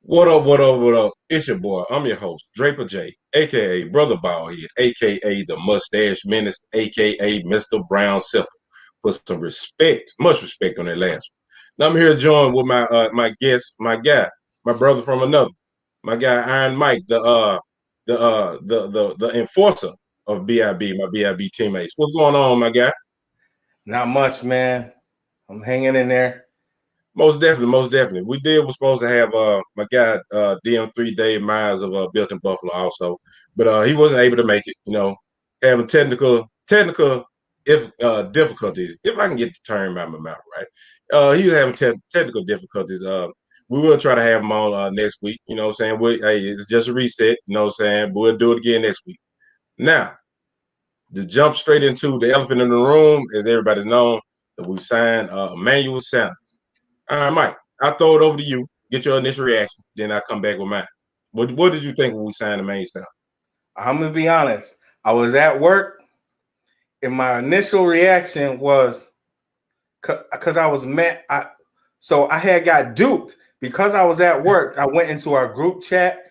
What up, what up, what up? It's your boy. I'm your host, Draper J, aka Brother Baldhead, aka the Mustache Menace, aka Mr. Brown Simple. Put some respect, much respect on that last one. Now I'm here joined with my guest, my guy, my brother from another, my guy Iron Mike, the enforcer of BIB, my BIB teammates. What's going on, my guy? Not much, man. I'm hanging in there. Most definitely, most definitely. Was supposed to have my guy DM3 Dave Myers of Built in Buffalo also, but he wasn't able to make it, having technical if difficulties, if I can get the term out of my mouth right. He was having technical difficulties. We will try to have him on next week, you know what I'm saying? Hey, it's just a reset, you know what I'm saying? We'll do it again next week. Now, to jump straight into the elephant in the room, as everybody's known, that we signed Emmanuel Sanders. All right, Mike, I'll throw it over to you. Get your initial reaction. Then I'll come back with mine. What did you think when we signed the main stuff? I'm going to be honest. I was at work, and my initial reaction was because I was mad. So I had got duped. Because I was at work, I went into our group chat,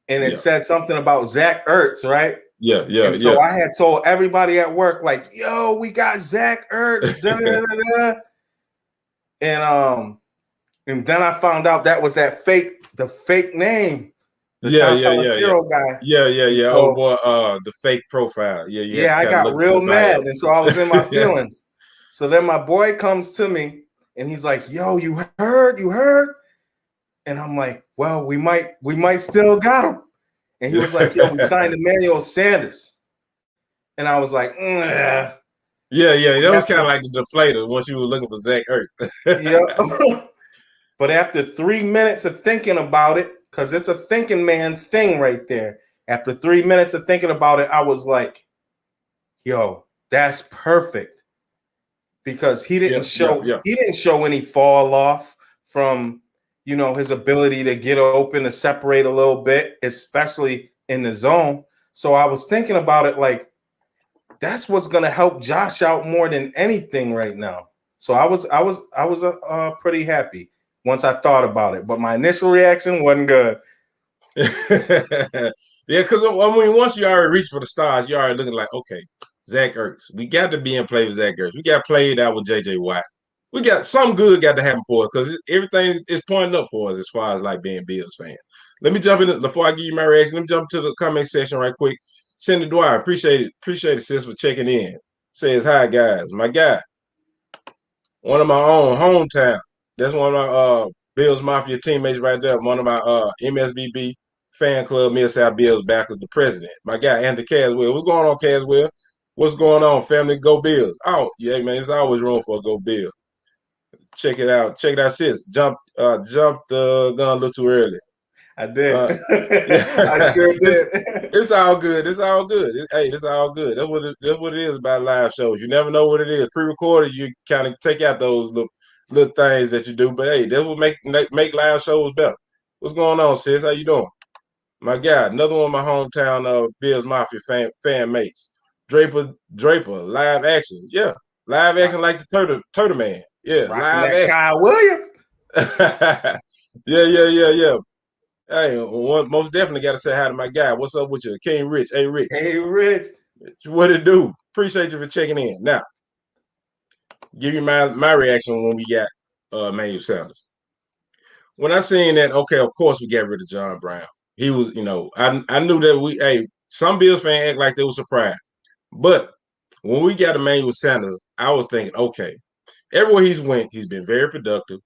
and it said something about Zach Ertz, right? Yeah. And so I had told everybody at work, like, yo, we got Zach Ertz. And then I found out that was the fake name. The Tom Pelissero guy. Yeah. So, oh boy, the fake profile. Yeah, I got real mad. And so I was in my feelings. So then my boy comes to me and he's like, yo, you heard? And I'm like, well, we might still got him. And he was like, yo, we signed Emmanuel Sanders. And I was like, Yeah. That was kind of like the deflator once you were looking for Zach Ertz. Yeah. But after 3 minutes of thinking about it, because it's a thinking man's thing right there. After 3 minutes of thinking about it, I was like, yo, that's perfect. Because he didn't show any fall off from, his ability to get open, to separate a little bit, especially in the zone. So I was thinking about it like, that's what's going to help Josh out more than anything right now. So I was pretty happy once I thought about it, but my initial reaction wasn't good. Yeah, because once you already reach for the stars, you're already looking like, okay, Zach Ertz. We got to be in play with Zach Ertz. We got played out with JJ Watt. We got some good got to happen for us because everything is pointing up for us as far as like being Bills fans. Let me jump in before I give you my reaction. Let me jump to the comment section right quick. Cindy Dwyer, appreciate it, sis, for checking in. Says, hi, guys. My guy, one of my own hometown. That's one of my Bills Mafia teammates right there. One of my MSBB fan club, Mid South Bills backers, the president. My guy, Andy Caswell. What's going on, Caswell? What's going on, family? Go Bills. Oh, yeah, man. There's always room for a go Bills. Check it out, sis. Jumped the gun a little too early. I did. I sure did. It's all good. It's all good. It's all good. That's what it is about live shows. You never know what it is. Pre-recorded, you kind of take out those little things that you do. But hey, that will make live shows better. What's going on, sis? How you doing? My guy, another one of my hometown Bills Mafia fan mates. Draper, live action. Yeah. Live action like the Turtle Man. Yeah, rocking live action. Kyle Williams. Yeah. Hey, most definitely got to say hi to my guy. What's up with you? King Rich. Hey, Rich. Hey, Rich. What it do? Appreciate you for checking in. Now, give you my reaction when we got Emmanuel Sanders. When I seen that, okay, of course we got rid of John Brown. He was, I knew that some Bills fans act like they were surprised. But when we got Emmanuel Sanders, I was thinking, okay, everywhere he's went, he's been very productive.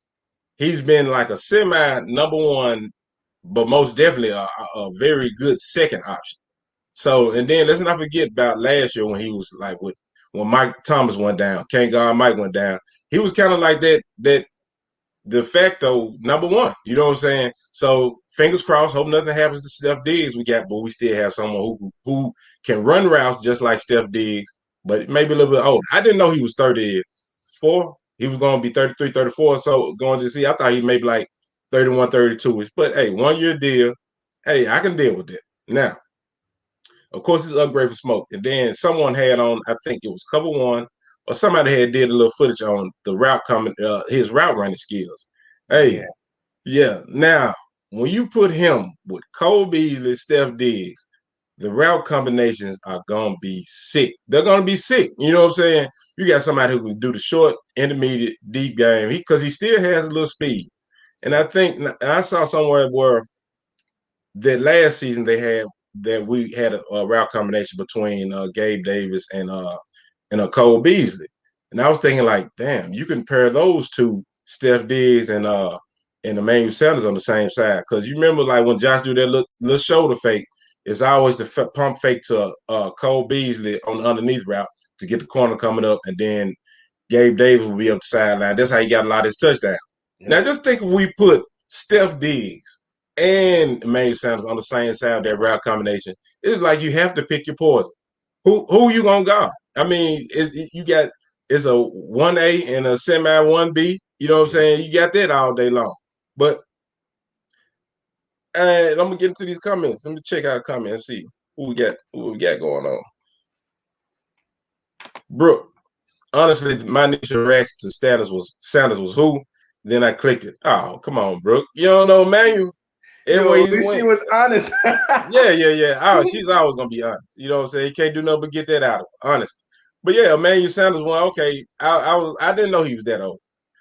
He's been like a semi number one, but most definitely a very good second option. So, and then let's not forget about last year when he was like when Mike Thomas went down, Can't Guard Mike went down. He was kind of like that de facto number one. You know what I'm saying? So fingers crossed. Hope nothing happens to Steph Diggs. But we still have someone who can run routes just like Steph Diggs, but maybe a little bit old. I didn't know he was 34. He was going to be 33, 34. So going to see, I thought he maybe like 31, 32ish. But hey, 1 year deal. Hey, I can deal with that. Now, of course, it's upgrade for smoke. And then someone had on, I think it was cover one, or somebody had did a little footage on the route coming, his route running skills. Hey, yeah. Now, when you put him with Cole Beasley, Steph Diggs, the route combinations are gonna be sick. They're gonna be sick. You know what I'm saying? You got somebody who can do the short, intermediate, deep game. Because he still has a little speed. And I think, and I saw somewhere where that last season they had that we had a route combination between Gabe Davis and Cole Beasley. And I was thinking like, damn, you can pair those two, Steph Diggs and Emmanuel Sanders on the same side. Because you remember like when Josh do that little shoulder fake, it's always the pump fake to Cole Beasley on the underneath route to get the corner coming up, and then Gabe Davis will be up the sideline. That's how he got a lot of his touchdowns. Yeah. Now just think if we put Steph Diggs and Emmanuel Sanders on the same side of that route combination, it's like you have to pick your poison. Who you gonna guard? I mean, it's a 1A and a semi 1B. You know what I'm saying? You got that all day long. But I'm gonna get into these comments. Let me check out the comments and see who we got going on. Brooke, honestly, my initial reaction to Sanders was who? Then I clicked it. Oh, come on, Brooke. You don't know Manuel? Yo, at least she was honest. Yeah. Oh, she's always gonna be honest. You know what I'm saying? You can't do nothing but get that out of her, honest. But yeah, Emmanuel Sanders won. Okay, I didn't know he was that old,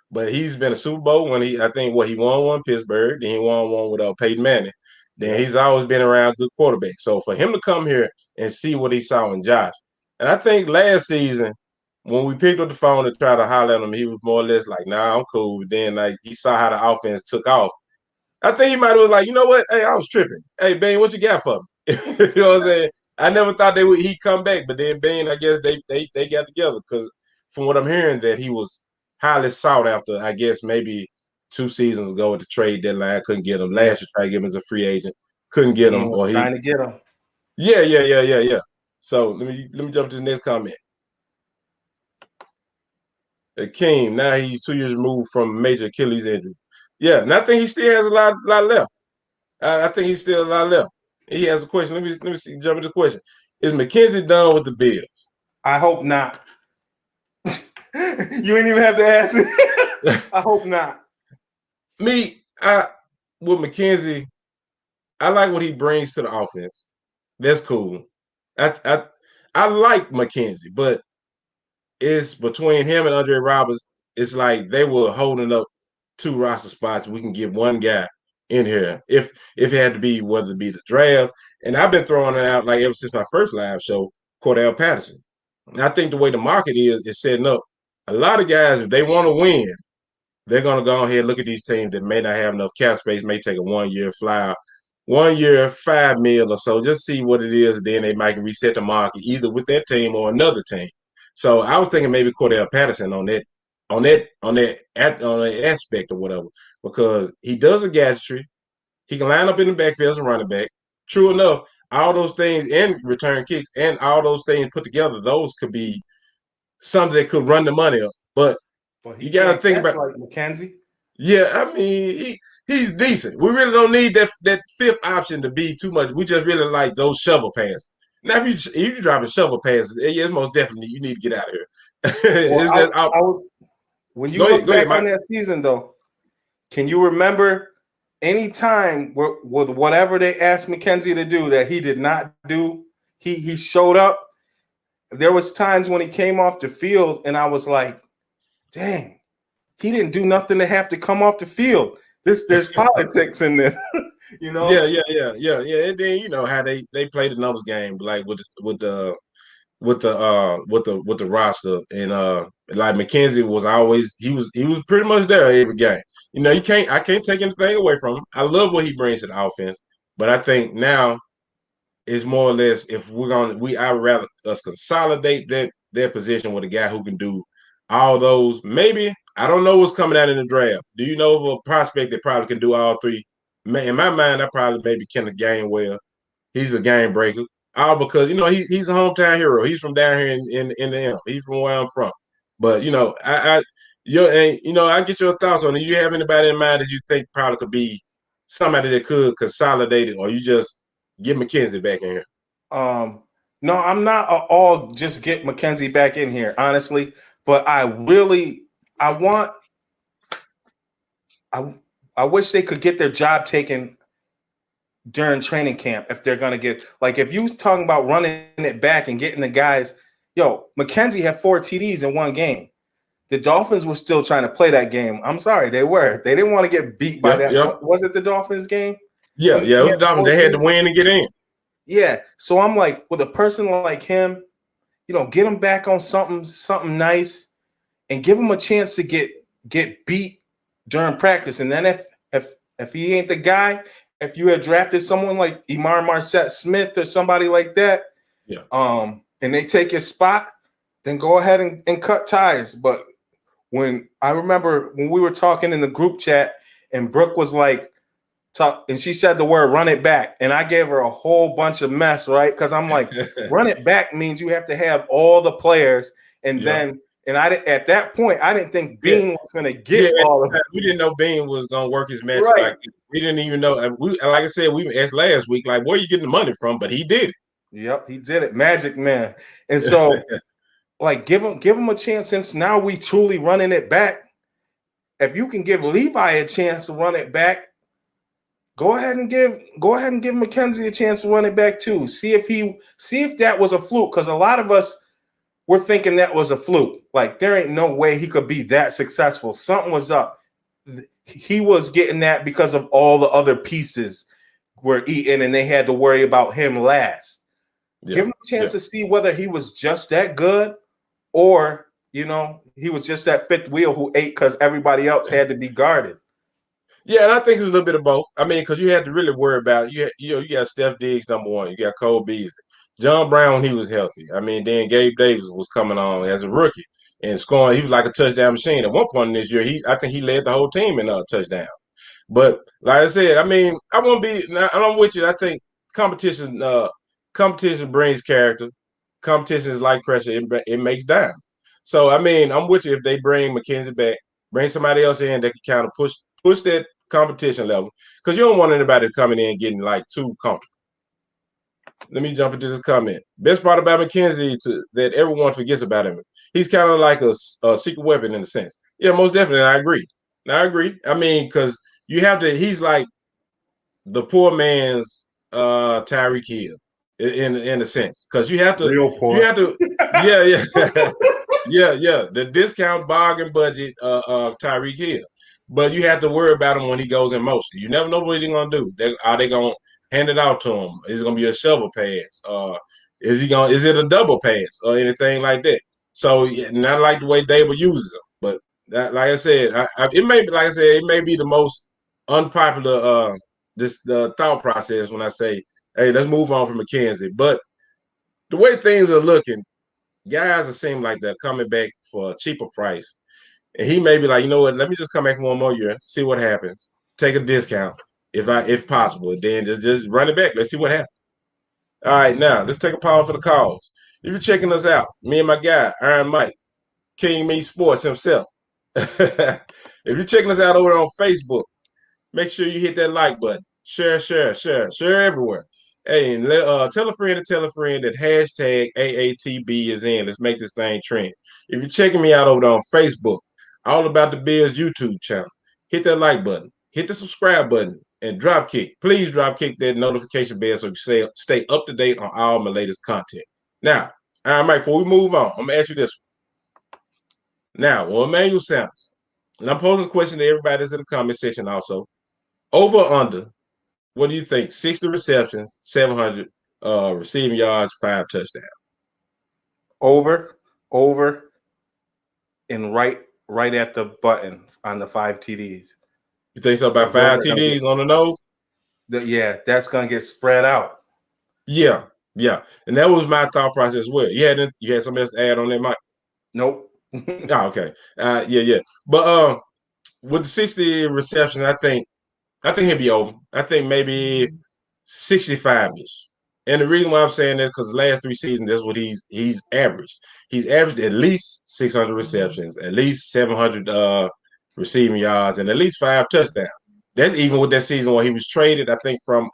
but he's been a Super Bowl when he won one Pittsburgh, then he won one with Peyton Manning. Then he's always been around good quarterbacks. So for him to come here and see what he saw in Josh, and I think last season when we picked up the phone to try to holler at him, he was more or less like, "Nah, I'm cool." But then like he saw how the offense took off. I think he might have was like, you know what? Hey, I was tripping. Hey, Bane, what you got for me? You know what I'm saying? I never thought he'd come back, but then Bane, I guess they got together because from what I'm hearing that he was highly sought after. I guess maybe 2 seasons ago at the trade deadline, couldn't get him. Last year tried to get him as a free agent, couldn't get him. Or trying to get him. Yeah. So let me jump to the next comment. Akeem, now he's 2 years removed from a major Achilles injury. Yeah, and I think he still has a lot left. I think he's still a lot left. He has a question. Let me see. Jump into the question. Is Mckenzie done with the Bills? I hope not. You ain't even have to ask me. I hope not. With Mckenzie, I like what he brings to the offense. That's cool. I like Mckenzie, but it's between him and Andre Roberts. It's like they were holding up 2 roster spots. We can get one guy in here if it had to be, whether it be the draft. And I've been throwing it out like ever since my first live show, Cordell Patterson. And I think the way the market is setting up, a lot of guys, if they want to win, they're going to go ahead and look at these teams that may not have enough cap space, may take a 1-year flyer, 1 year, $5 million or so, just see what it is. Then they might reset the market either with that team or another team. So I was thinking maybe Cordell Patterson on that aspect or whatever, because he does a gadgetry. He can line up in the backfield as a running back. True enough, all those things and return kicks and all those things put together, those could be something that could run the money up. But you got to think about like Mckenzie. Yeah, I mean he's decent. We really don't need that fifth option to be too much. We just really like those shovel passes. Now, if you driving shovel passes, yeah, it's most definitely you need to get out of here. Well, when you look back on that season, though, can you remember any time with whatever they asked Mckenzie to do that he did not do? He showed up. There was times when he came off the field, and I was like, dang, he didn't do nothing to have to come off the field. There's politics in this, you know. Yeah. And then you know how they play the numbers game, like with the roster, and like Mckenzie was always he was pretty much there every game. You know, I can't take anything away from him. I love what he brings to the offense, but I think now it's more or less if I would rather us consolidate that position with a guy who can do all those. Maybe I don't know what's coming out in the draft. Do you know of a prospect that probably can do all three? In my mind, I probably maybe Kenneth Gainwell. He's a game breaker. All because you know he's a hometown hero. He's from down here in the M. He's from where I'm from. But you know, I get your thoughts on it. You have anybody in mind that you think probably could be somebody that could consolidate it, or you just get Mckenzie back in here? No, I'm not all just get Mckenzie back in here, honestly. But I wish they could get their job taken during training camp if they're going to get, like, if you talking about running it back and getting the guys, Mckenzie had 4 TDs in one game. The Dolphins were still trying to play that game. I'm sorry, they were. They didn't want to get beat by that. Yep. Was it the Dolphins game? Yeah, it was the Dolphins. They had to win to get in. Yeah. So I'm like, with a person like him, get him back on something nice and give him a chance to get beat during practice. And then if he ain't the guy, if you had drafted someone like Mckenzie Smith or somebody like that, and they take his spot, then go ahead and cut ties. But when I remember when we were talking in the group chat and Brooke was like, and she said the word "run it back," and I gave her a whole bunch of mess, right? Because I'm like, run it back means you have to have all the players, and then. And at that point, I didn't think Bean was going to get all of it. We didn't know Bean was going to work his magic. Right. Like, we didn't even know. Like I said, we asked last week, like, where are you getting the money from? But he did it. Yep, he did it. Magic man. And so, like, give him a chance. Since now we truly running it back. If you can give Levi a chance to run it back, go ahead and give Mckenzie a chance to run it back too. See if that was a fluke, because a lot of us. We're thinking that was a fluke. Like, there ain't no way he could be that successful. Something was up. He was getting that because of all the other pieces were eating, and they had to worry about him last. Yeah. Give him a chance to see whether he was just that good or, he was just that fifth wheel who ate because everybody else had to be guarded. Yeah, and I think it's a little bit of both. I mean, because you had to really worry about you got Steph Diggs, number one. You got Cole Beasley. John Brown, when he was healthy. I mean, then Gabe Davis was coming on as a rookie and scoring. He was like a touchdown machine. At one point in this year, I think he led the whole team in touchdown. But like I said, I mean, I'm with you. I think competition brings character. Competition is like pressure. It makes diamonds. So, I mean, I'm with you if they bring Mckenzie back, bring somebody else in that can kind of push that competition level. Because you don't want anybody coming in getting like too comfortable. Let me jump into this comment. Best part about Mckenzie that everyone forgets about him. He's kind of like a secret weapon in a sense. Yeah, most definitely. I agree. I mean, because you have to. He's like the poor man's Tyreek Hill in a sense, because you have to. Real poor. You have to. Yeah. yeah. The discount bargain budget Tyreek Hill, but you have to worry about him when he goes in motion. You never know what he's gonna do. Are they gonna hand it out to him? Is it gonna be a shovel pass? Is it a double pass or anything like that? So not like the way Dable uses them, but that, like I said, it may be the most unpopular the thought process when I say, hey, let's move on from Mckenzie. But the way things are looking, guys are seeming like they're coming back for a cheaper price, and he may be like, you know what, let me just come back one more year, see what happens, take a discount. If possible, then just run it back. Let's see what happens. All right, now let's take a pause for the calls. If you're checking us out, me and my guy, Iron Mike, King Me Sports himself. If you're checking us out over on Facebook, make sure you hit that like button. Share everywhere. Hey, and tell a friend that hashtag AATB is in. Let's make this thing trend. If you're checking me out over on Facebook, All About the Biz YouTube channel, hit that like button, hit the subscribe button, and please drop kick that notification bell so you stay up to date on all my latest content. Now, all right, before we move on, I'm gonna ask you this one. Now, Emmanuel Sanders, and I'm posing a question to everybody that's in the comment section also. Over under, what do you think? 60 receptions, 700 receiving yards, 5 touchdowns. Over, and right at the button on the 5 TDs. You think so? About 5 TDs on the nose? That's gonna get spread out. Yeah, and that was my thought process as well. You had something else to add on that, Mike? Nope. Oh, okay. Yeah. But with the 60 receptions, I think he'll be over. I think maybe 65-ish. And the reason why I'm saying that, because the last 3 seasons, that's what he's averaged. He's averaged at least 600 receptions, at least 700 receiving yards, and at least 5 touchdowns. That's even with that season where he was traded, I think, from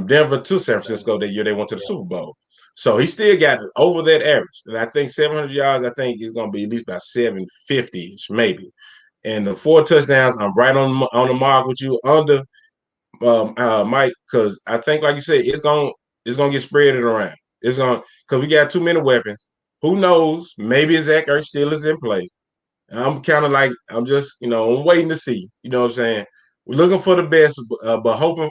Denver to San Francisco that year they went to the Super Bowl. So he still got over that average. And I think 700 yards, I think is going to be at least about 750-ish, maybe. And the 4 touchdowns, I'm right on the mark with you, under. Mike, because I think, like you said, it's gonna get spread around. It's gonna because we got too many weapons. Who knows? Maybe Zach Ertz still is in play. I'm kind of like I'm just I'm waiting to see. You know what I'm saying? We're looking for the best, but hoping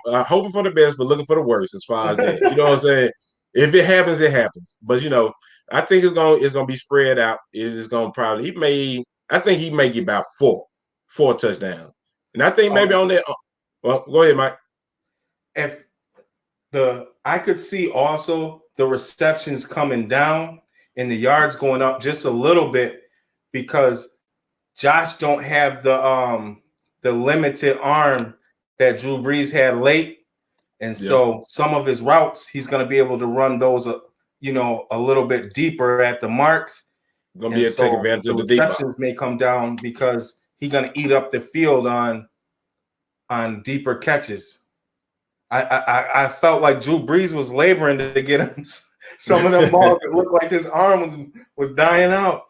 for the best, but looking for the worst as far as that. You know what I'm saying? If it happens, it happens. But I think it's gonna be spread out. It is gonna probably I think he may get about four touchdowns, and I think maybe on that. Well, go ahead, Mike. If I could see also the receptions coming down and the yards going up just a little bit because Josh don't have the limited arm that Drew Brees had late, and so some of his routes he's going to be able to run those a little bit deeper at the marks. Gonna be able to take advantage of the deep receptions may come down because he's going to eat up the field on deeper catches. I felt like Drew Brees was laboring to get him some of them balls that looked like his arm was dying out.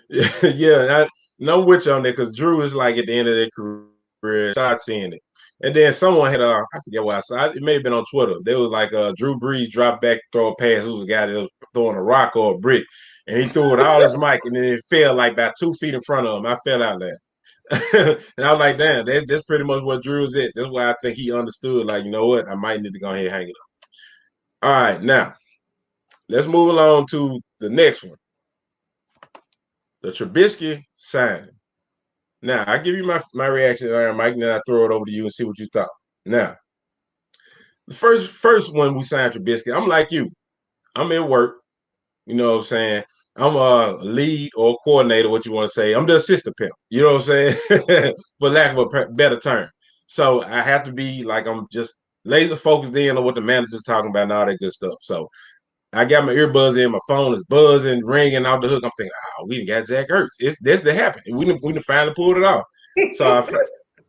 Yeah, I'm with you on that because Drew is like at the end of their career, start seeing it. And then someone had I forget what I saw. It may have been on Twitter. There was like Drew Brees dropped back, throw a pass. It was a guy that was throwing a rock or a brick, and he threw it all his mic, and then it fell like about 2 feet in front of him. I fell out there. And I was like, damn, that's pretty much what Drew is at. That's why I think he understood, like, you know what? I might need to go ahead and hang it up. All right, now, let's move along to the next one. The Trubisky signing. Now, I give you my reaction, Mike, and then I throw it over to you and see what you thought. Now, the first one we signed Trubisky, I'm like you. I'm at work. You know what I'm saying? I'm a lead or a coordinator, what you want to say. I'm the assistant pimp. You know what I'm saying? For lack of a better term. So I have to be like I'm just laser focused in on what the manager's talking about and all that good stuff. So I got my earbuds in, my phone is buzzing, ringing off the hook. I'm thinking, we got Zach Ertz. This that happened. We done finally pulled it off.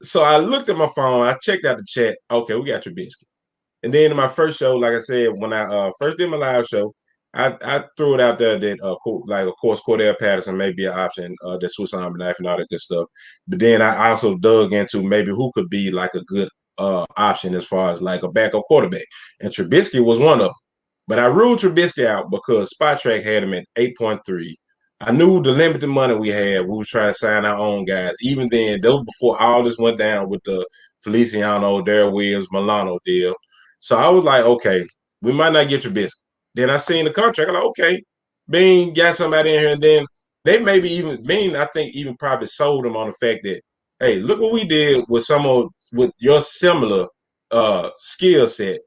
So I looked at my phone. I checked out the chat. Okay, we got Trubisky. And then in my first show, like I said, when I first did my live show, I threw it out there that like of course Cordell Patterson may be an option, that Swiss Army knife and all that good stuff. But then I also dug into maybe who could be like a good option as far as like a backup quarterback, and Trubisky was one of them. But I ruled Trubisky out because Spot Track had him at 8.3. I knew the limited money we had. We was trying to sign our own guys. Even then, that was before all this went down with the Feliciano, Darrell Williams, Milano deal. So I was like, okay, we might not get Trubisky. Then I seen the contract. I'm like, okay, Bean got somebody in here, and then they maybe even Bean, I think, even probably sold them on the fact that, hey, look what we did with with your similar skill set.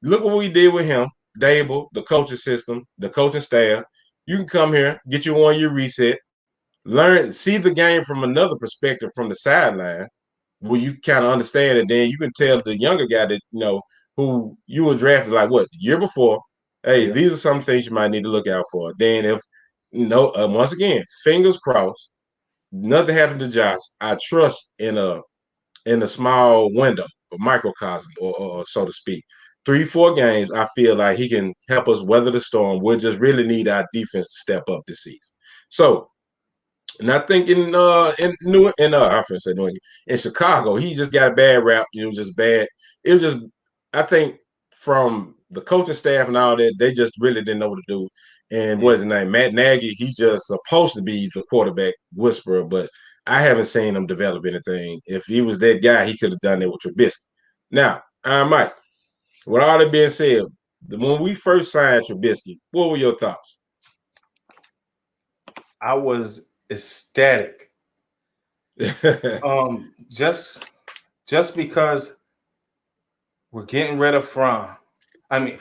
Look what we did with him, Dable, the coaching system, the coaching staff. You can come here, get you 1 year reset, learn, see the game from another perspective from the sideline, where you kind of understand it. Then you can tell the younger guy that who you were drafted like what the year before. Hey, these are some things you might need to look out for. Then if once again, fingers crossed, nothing happened to Josh. I trust in a small window, a microcosm, or so to speak. 3-4 games, I feel like he can help us weather the storm. We'll just really need our defense to step up this season. So, and I think in Chicago, he just got a bad rap. It was just bad. It was just, I think, from the coaching staff and all that, they just really didn't know what to do. And what's his name? Matt Nagy, he's just supposed to be the quarterback whisperer, but I haven't seen him develop anything. If he was that guy, he could have done it with Trubisky. Now, Mike, with all that being said, when we first signed Trubisky, what were your thoughts? I was ecstatic. Just because we're getting rid of Fromm. They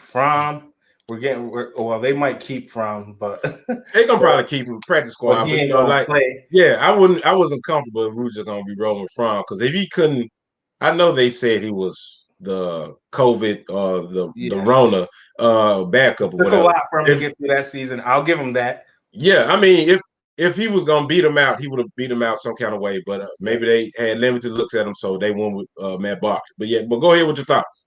might keep Fromm, but they're gonna probably keep him practice squad. But he ain't play. Yeah, I wasn't comfortable if we were just gonna be rolling with Fromm, because if he couldn't, I know they said he was the COVID or the Rona backup or whatever. Took a lot for him to get through that season. I'll give him that. Yeah, I mean, if he was gonna beat him out, he would have beat him out some kind of way. But maybe they had limited looks at him, so they went with Matt Barkley. But go ahead with your thoughts.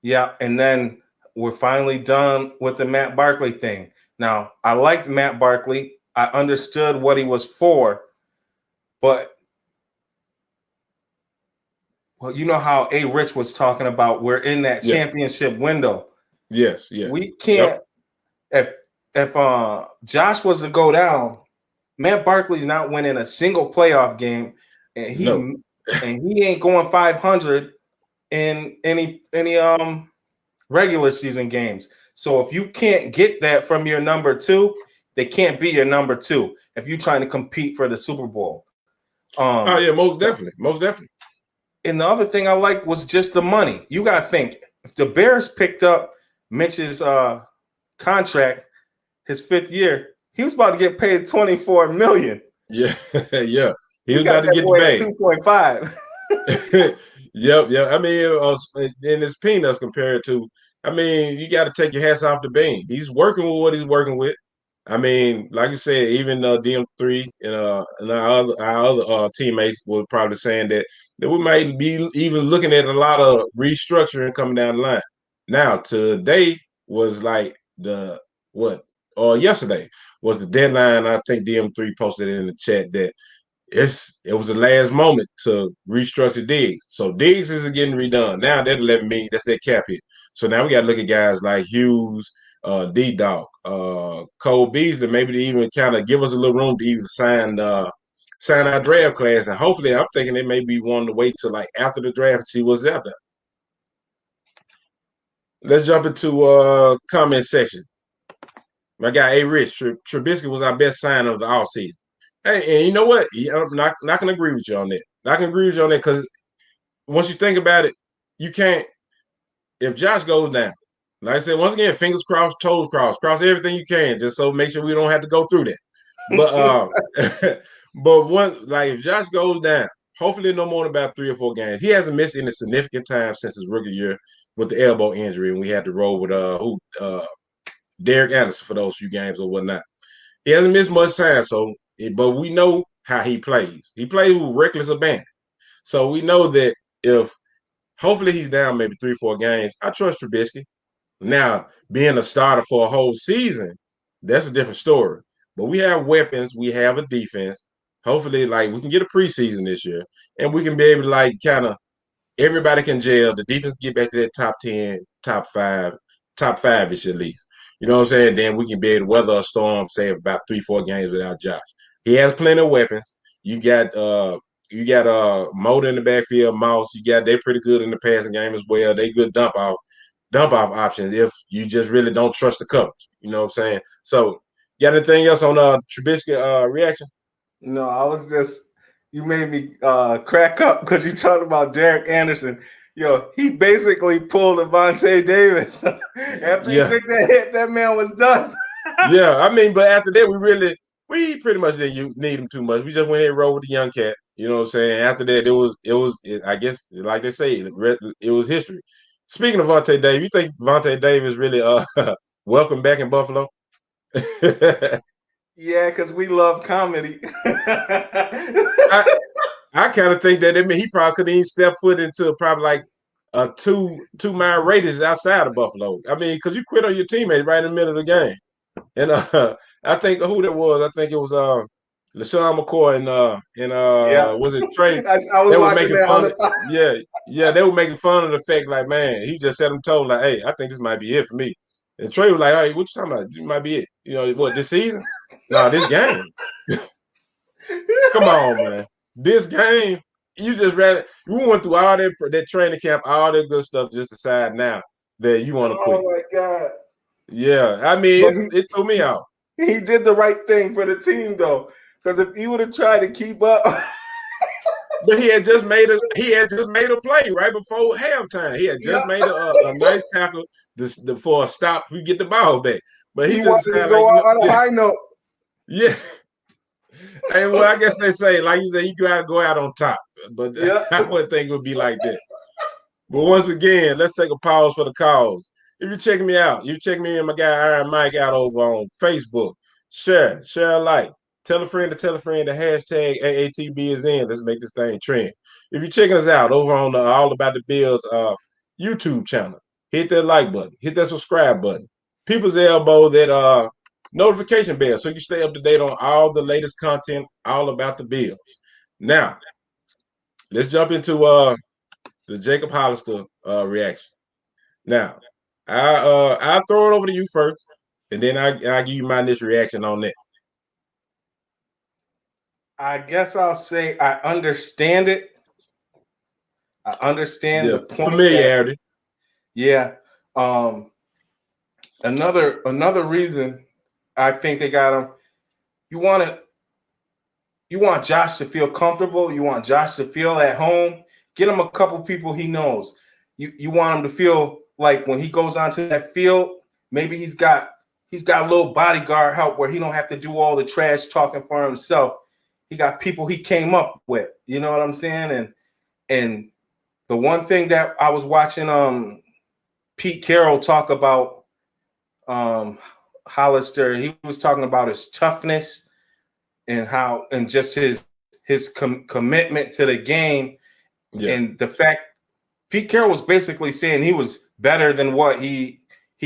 Yeah, and then we're finally done with the Matt Barkley thing. Now, I liked Matt Barkley. I understood what he was for, but Well, you know how A. Rich was talking about we're in that championship window. Yes, yeah. We can't if Josh was to go down, Matt Barkley's not winning a single playoff game, and he ain't going 500 in any regular season games. So if you can't get that from your number two, they can't be your number two if you're trying to compete for the Super Bowl. Oh yeah, most definitely. And the other thing I like was just the money. You got to think, if the Bears picked up Mitch's contract, his 5th year, he was about to get paid $24 million. Yeah, yeah. He was about to get the bag. 2.5. Yep. I mean, and it's peanuts compared to. I mean, you got to take your hats off the Bean. He's working with what he's working with. I mean, like you said, even DM3 and our other teammates were probably saying that we might be even looking at a lot of restructuring coming down the line. Now, today was like yesterday was the deadline. I think DM3 posted in the chat that it was the last moment to restructure Diggs. So Diggs isn't getting redone. Now that $11 million, that's that cap hit. So now we got to look at guys like Hughes, D-Dog, Cole Beasley, maybe to even kind of give us a little room to even sign our draft class. And hopefully, I'm thinking they may be wanting to wait till like after the draft and see what's out there. Let's jump into comment section. My guy A. Rich, Trubisky was our best sign of the offseason. Hey, and you know what? I'm not going to agree with you on that. Not going to agree with you on that because once you think about it, you can't. If Josh goes down, like I said, once again, fingers crossed, toes crossed, cross everything you can, just so make sure we don't have to go through that. But if Josh goes down, hopefully no more than about 3 or 4 games. He hasn't missed any significant time since his rookie year with the elbow injury, and we had to roll with Derek Anderson for those few games or whatnot. He hasn't missed much time, but we know how he plays. He plays with reckless abandon. So we know that if hopefully he's down maybe 3 or 4 games, I trust Trubisky. Now, being a starter for a whole season, that's a different story. But we have weapons. We have a defense. Hopefully, we can get a preseason this year, and we can be able to kind of everybody can gel. The defense get back to that top 10, top 5-ish at least. You know what I'm saying? Then we can be able to weather a storm, say about 3, 4 games without Josh. He has plenty of weapons. You got Motor in the backfield, Mouse. They're pretty good in the passing game as well. They good dump off options if you just really don't trust the coverage. You know what I'm saying? So, got anything else on Trubisky reaction? No, I was just you made me crack up because you talked about Derek Anderson. Yo, he basically pulled Avonte Davis. After he took that hit, that man was done. Yeah, I mean, but after that, we pretty much didn't need him too much. We just went ahead and rolled with the young cat. You know what I'm saying? After that, it was I guess, like they say, it was history. Speaking of Vontae Davis, you think Vontae Davis really welcome back in Buffalo? Yeah, because we love comedy. I kind of think that he probably couldn't even step foot into probably like a 2-mile radius outside of Buffalo. I mean, because you quit on your teammates right in the middle of the game. And I think who that was, I think it was LaShawn McCoy and was it Trey? I was watching making fun they were making fun of the fact like, man, he just said him told like, hey, I think this might be it for me. And Trey was like, hey, what you talking about? This might be it. You know what? This season? No, this game. Come on, man. This game, you just rather we went through all that training camp, all that good stuff, just decide now that you want to quit. Oh my God. Yeah, I mean, it threw me out. He did the right thing for the team though, because if he would have tried to keep up. But he had just made a play right before halftime. He had just made a nice tackle for a stop. We get the ball back, but he just wanted to go out on a high note. Yeah. And well, I guess they say, like you said, you gotta go out on top. But I wouldn't think it would be like that. But once again, let's take a pause for the cause. If you're checking me out, you check me and my guy Iron Mike out over on Facebook. Share a like. Tell a friend to tell a friend. The hashtag AATB is in. Let's make this thing trend. If you're checking us out over on the All About the Bills YouTube channel, hit that like button. Hit that subscribe button. People's elbow that notification bell so you can stay up to date on all the latest content all about the Bills. Now, let's jump into the Jacob Hollister reaction. Now, I'll throw it over to you first, and then I'll give you my initial reaction on that. I guess I'll say I understand it. I understand the point. Familiarity. Yeah. Another reason I think they got him. You want Josh to feel comfortable. You want Josh to feel at home. Get him a couple people he knows. You want him to feel like when he goes onto that field, maybe he's got a little bodyguard help where he don't have to do all the trash talking for himself. He got people he came up with. You know what I'm saying? And the one thing that I was watching Pete Carroll talk about Hollister, he was talking about his toughness and just his commitment to the game, and the fact Pete Carroll was basically saying he was better than what he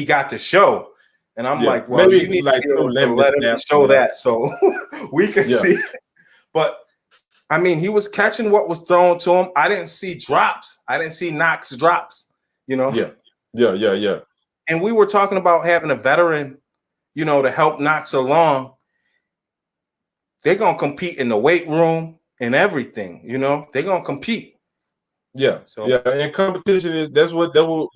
got to show. And I'm like, well, maybe you need like to let him show that so we can see. But I mean, he was catching what was thrown to him. I didn't see drops. I didn't see Knox drops, you know? Yeah. And we were talking about having a veteran, you know, to help Knox along. They're going to compete in the weight room and everything, you know? They're going to compete. Yeah. And competition that's what Bean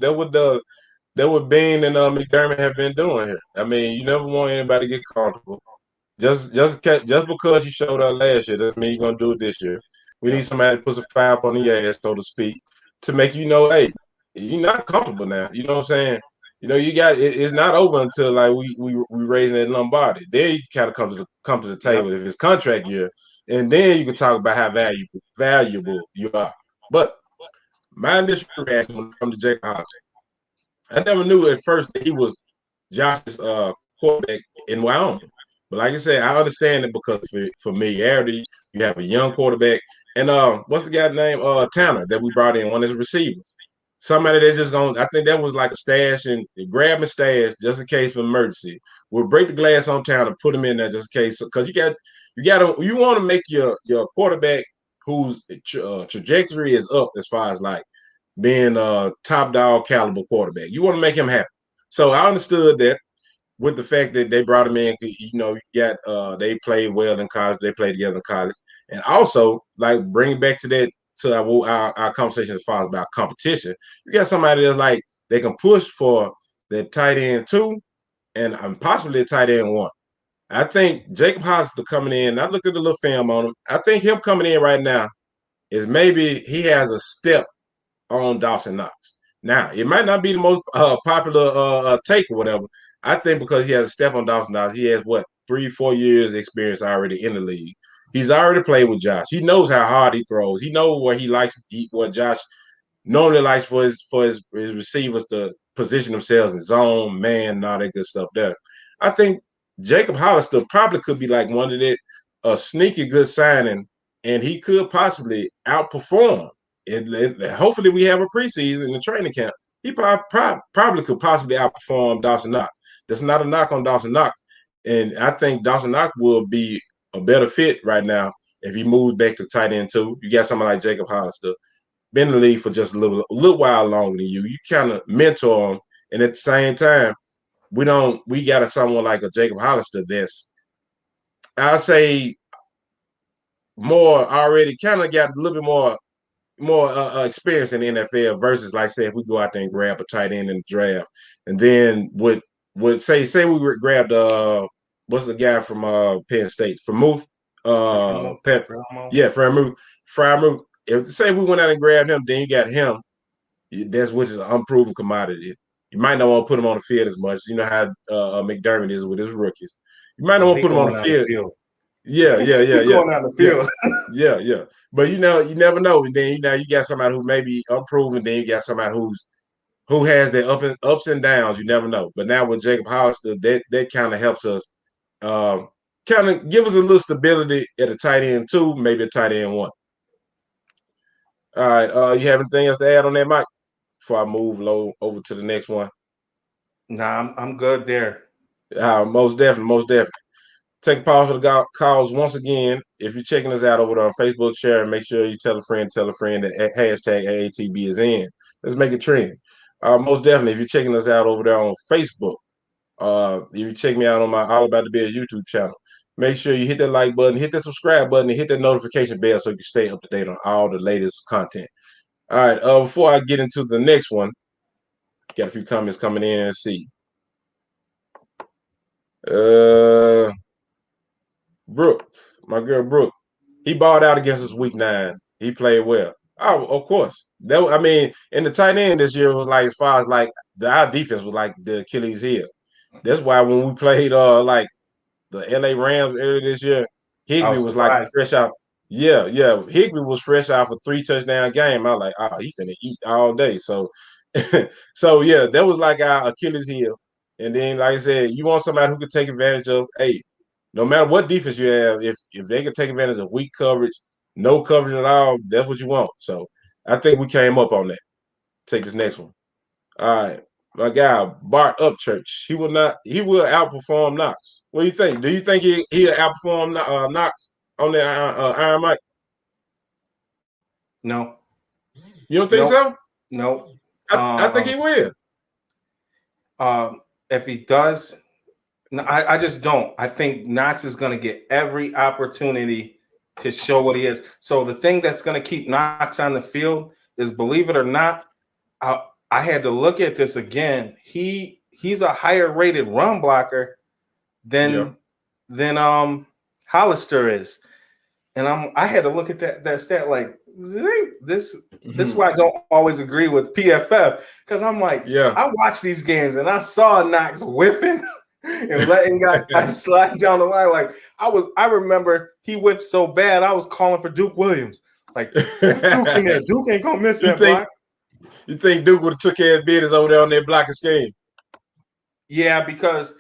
and McDermott have been doing here. I mean, you never want anybody to get comfortable. Just because you showed up last year doesn't mean you're gonna do it this year. We need somebody to put some fire up on the ass, so to speak, to make you know, hey, you're not comfortable now. You know what I'm saying? You know, you got it's not over until like we raising that Lombardi. Then you kind of come to the table if it's contract year, and then you can talk about how valuable you are. But my initial reaction when it comes to Jake Hollister, I never knew at first that he was Josh's quarterback in Wyoming. But like I said, I understand it because for familiarity, you have a young quarterback. And what's the guy's name? Tanner that we brought in, one of his receivers. Somebody that's just going I think that was like a stash and grab and stash just in case of emergency. We'll break the glass on Tanner, put him in there just in case. Because you want to make your quarterback whose trajectory is up as far as like being a top dog caliber quarterback. You want to make him happy. So I understood that with the fact that they brought him in, you know, you got they played well in college, they played together in college, and also like bring back to that to our conversation as far as about competition. You got somebody that's like they can push for the tight end 2 and possibly a tight end 1. I think Jacob Hollister coming in. I looked at the little film on him. I think him coming in right now is maybe he has a step on Dawson Knox. Now, it might not be the most popular take or whatever. I think because he has a step on Dawson Knox, he has 3-4 years experience already in the league. He's already played with Josh. He knows how hard he throws. He knows what he likes, what Josh normally likes for his receivers to position themselves in zone, man, and all that good stuff there. I think Jacob Hollister probably could be like one of that sneaky good signing, and he could possibly outperform. And hopefully we have a preseason in the training camp. He probably could possibly outperform Dawson Knox. That's not a knock on Dawson Knox. And I think Dawson Knox will be a better fit right now if he moves back to tight end 2. You got somebody like Jacob Hollister, been in the league for just a little while longer than you. You kind of mentor him. And at the same time, we got someone like a Jacob Hollister that's, I'll say, more already kind of got a little bit more experience in the NFL versus like say if we go out there and grab a tight end in the draft and then would say we grabbed what's the guy from Penn State Freiermuth Freiermuth. If say we went out and grabbed him, then you got him. That's which is an unproven commodity. You might not want to put him on the field as much. You know how McDermott is with his rookies. You might not want to put him on the field. Yeah. Going on the field. Yeah. But you never know. And then you got somebody who may be unproven. Then you got somebody who has their ups and downs. You never know. But now with Jacob Hollister, that kind of helps us, kind of give us a little stability at a tight end 2, maybe a tight end 1. All right. You have anything else to add on that, Mike? Before I move over to the next one. Nah, I'm good there. Most definitely. Take a pause for the calls once again. If you're checking us out over there on Facebook, share and make sure you tell a friend that hashtag AATB is in. Let's make it trend. Most definitely, if you're checking us out over there on Facebook, if you check me out on my All About the Bears YouTube channel, make sure you hit that like button, hit that subscribe button, and hit that notification bell so you can stay up to date on all the latest content. All right, before I get into the next one, got a few comments coming in. Let's see. Brooke, my girl Brooke, he balled out against us week 9. He played well. Oh, of course. I mean, in the tight end this year was like as far as like our defense was like the Achilles heel. That's why when we played like the LA Rams earlier this year, Higbee was like fresh out. Yeah. Higbee was fresh out for 3 touchdown game. I was like, oh, he's finna eat all day. So so yeah, that was like our Achilles heel. And then, like I said, you want somebody who can take advantage of, hey, no matter what defense you have, if they can take advantage of weak coverage, no coverage at all, that's what you want. So I think we came up on that. Take this next one. All right. My guy, Bart Upchurch. He will outperform Knox. What do you think? Do you think he'll outperform Knox on the Iron Mike? No. You don't think so? No. I think he will. If he does, no, I just don't. I think Knox is going to get every opportunity to show what he is. So the thing that's going to keep Knox on the field is, believe it or not, I had to look at this again. He's a higher rated run blocker than Hollister is, and I had to look at that stat like this. This is why I don't always agree with PFF, because I'm like, I watched these games and I saw Knox whiffing and letting guys slide down the line. Like I remember he whiffed so bad I was calling for Duke Williams. Like Duke in there. Duke ain't gonna miss that block. You think Duke would have took care of business over there on their blocking scheme? Yeah, because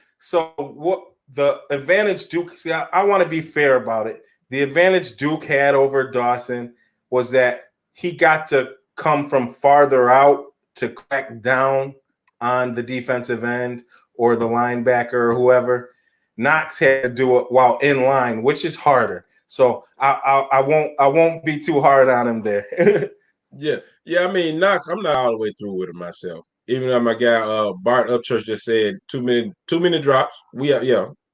what the advantage Duke, see, I want to be fair about it. The advantage Duke had over Dawson was that he got to come from farther out to crack down on the defensive end or the linebacker or whoever. Knox had to do it while in line, which is harder. So I won't be too hard on him there. Yeah. I mean, Knox, I'm not all the way through with him myself. Even though my guy Bart Upchurch just said too many drops.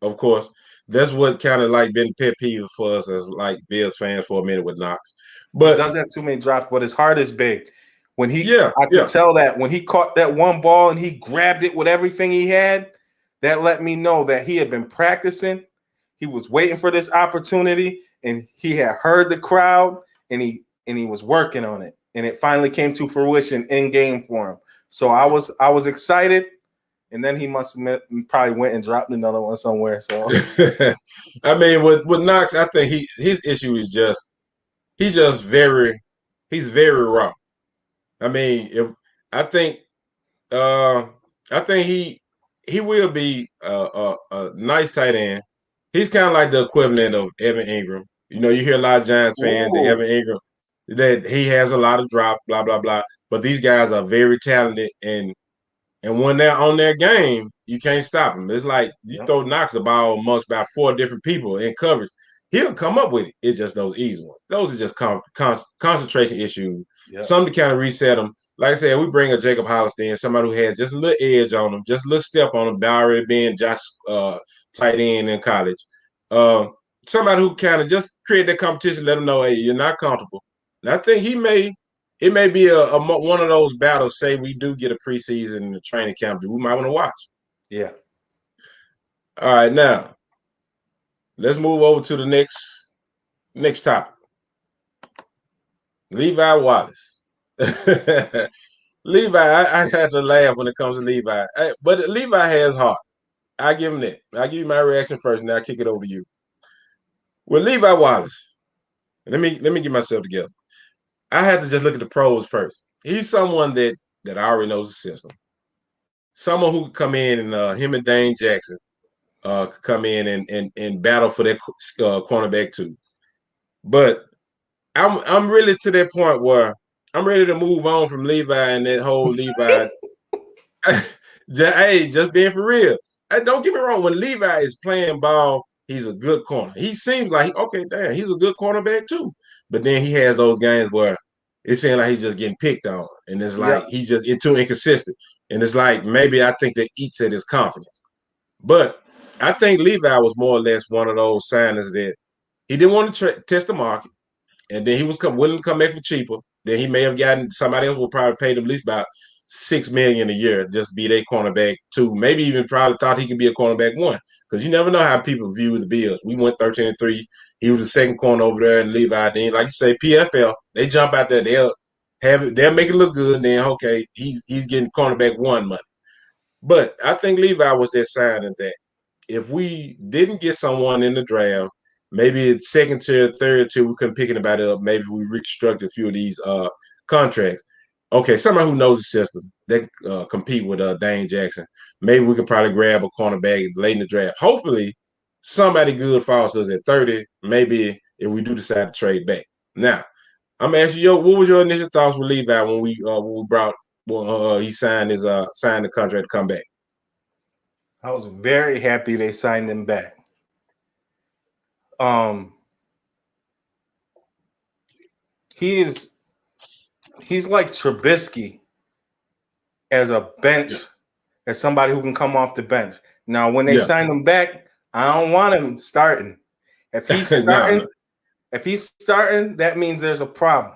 Of course. That's what kind of like been pet peeve for us as like Bills fans for a minute with Knox. But he does have too many drops, but his heart is big. When I could tell that when he caught that one ball and he grabbed it with everything he had, that let me know that he had been practicing. He was waiting for this opportunity, and he had heard the crowd, and he was working on it, and it finally came to fruition in game for him. So I was excited, and then he must have probably went and dropped another one somewhere. So I mean, with Knox, I think his issue is he's very raw. I mean, I think he will be a nice tight end. He's kind of like the equivalent of Evan Ingram. You know, you hear a lot of Giants fans that Evan Ingram, that he has a lot of drop, blah blah blah. But these guys are very talented, and when they're on their game, you can't stop them. It's like you throw Knox the ball amongst about 4 different people in coverage. He'll come up with it. It's just those easy ones. Those are just concentration issues. Something to kind of reset them. Like I said, we bring a Jacob Hollister in, somebody who has just a little edge on them, just a little step on them, by already being Josh tight end in college. Somebody who kind of just create that competition, let them know, hey, you're not comfortable. And I think it may be a one of those battles, say we do get a preseason and a training camp that we might want to watch. Yeah. All right, now let's move over to the next topic. Levi Wallace. Levi, I had to laugh when it comes to Levi. But Levi has heart. I give him that. I'll give you my reaction first, and then I'll kick it over to you. With Levi Wallace, let me get myself together. I have to just look at the pros first. He's someone that already knows the system. Someone who could come in and him and Dane Jackson could come in and battle for that cornerback too. But I'm really to that point where I'm ready to move on from Levi and that whole Levi. Hey, just being for real. Don't get me wrong. When Levi is playing ball, he's a good corner. He seems like, okay, damn, he's a good cornerback too. But then he has those games where it seems like he's just getting picked on. And it's like Yep. he's just too inconsistent. And it's like maybe I think that eats at his confidence. But I think Levi was more or less one of those signers that he didn't want to test the market. And then he was willing to come back for cheaper. Then he may have gotten somebody else will probably pay them at least about $6 million a year just be their cornerback two. Maybe even probably thought he could be a cornerback one. Because you never know how people view the Bills. We went 13-3. He was the second corner over there, and Levi. Then, like you say, PFL, they jump out there, they'll make it look good, and then okay, he's getting cornerback one money. But I think Levi was that signing that if we didn't get someone in the draft, maybe it's second tier, third tier, we couldn't pick anybody up. Maybe we reconstruct a few of these contracts. Okay, somebody who knows the system that compete with Dane Jackson. Maybe we could probably grab a cornerback late in the draft. Hopefully, somebody good falls us at 30. Maybe if we do decide to trade back. Now, I'm asking you, what was your initial thoughts with Levi when we brought he signed the contract to come back? I was very happy they signed him back. He's like Trubisky as a bench, as somebody who can come off the bench. Now, when they sign him back, I don't want him starting. If he's starting, that means there's a problem.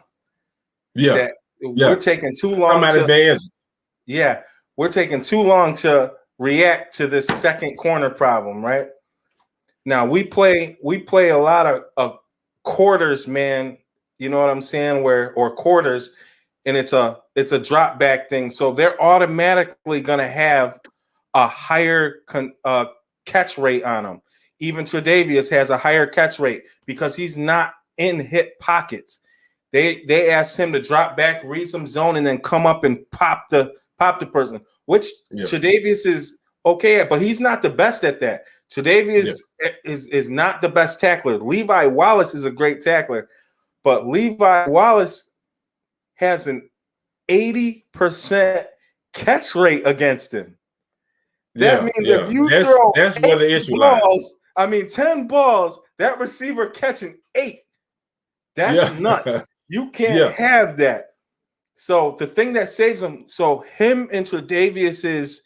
We're taking too long. We're taking too long to react to this second corner problem, right? Now we play a lot of quarters, man. You know what I'm saying? Or quarters, and it's a drop back thing. So they're automatically gonna have a higher catch rate on them. Even Tre'Davious has a higher catch rate because he's not in hit pockets. They asked him to drop back, read some zone, and then come up and pop the person, which Tre'Davious is okay at, but he's not the best at that. Tre'Davious is not the best tackler. Levi Wallace is a great tackler, but Levi Wallace has an 80% catch rate against him. That means if you throw that's where the issue lies. 10 balls, that receiver catching 8. That's nuts. You can't have that. So the thing that saves him, so him and Tre'Davious'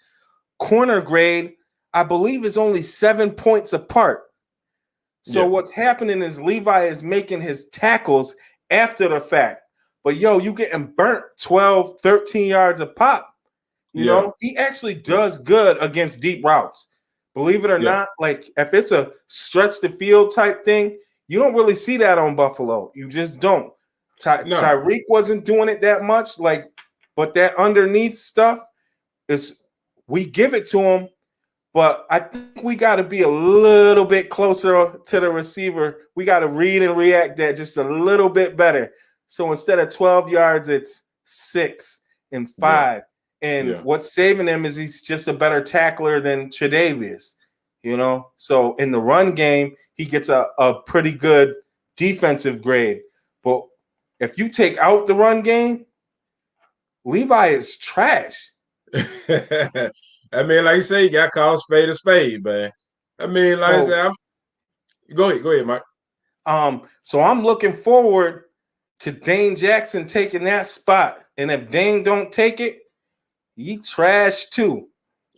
corner grade, I believe, is only 7 points apart. So what's happening is Levi is making his tackles after the fact. But you getting burnt 12, 13 yards a pop. You know, he actually does good against deep routes. Believe it or not, like if it's a stretch the field type thing, you don't really see that on Buffalo. You just don't. Tyreek wasn't doing it that much, but that underneath stuff is we give it to him, but I think we got to be a little bit closer to the receiver. We got to read and react that just a little bit better. So instead of 12 yards, it's 6 and 5. And what's saving him is he's just a better tackler than Tre'Davious, you know? So in the run game, he gets a pretty good defensive grade. But if you take out the run game, Levi is trash. Like you say, you got to call a spade, man. I said, go ahead, Mike. So I'm looking forward to Dane Jackson taking that spot. And if Dane don't take it, he trash too.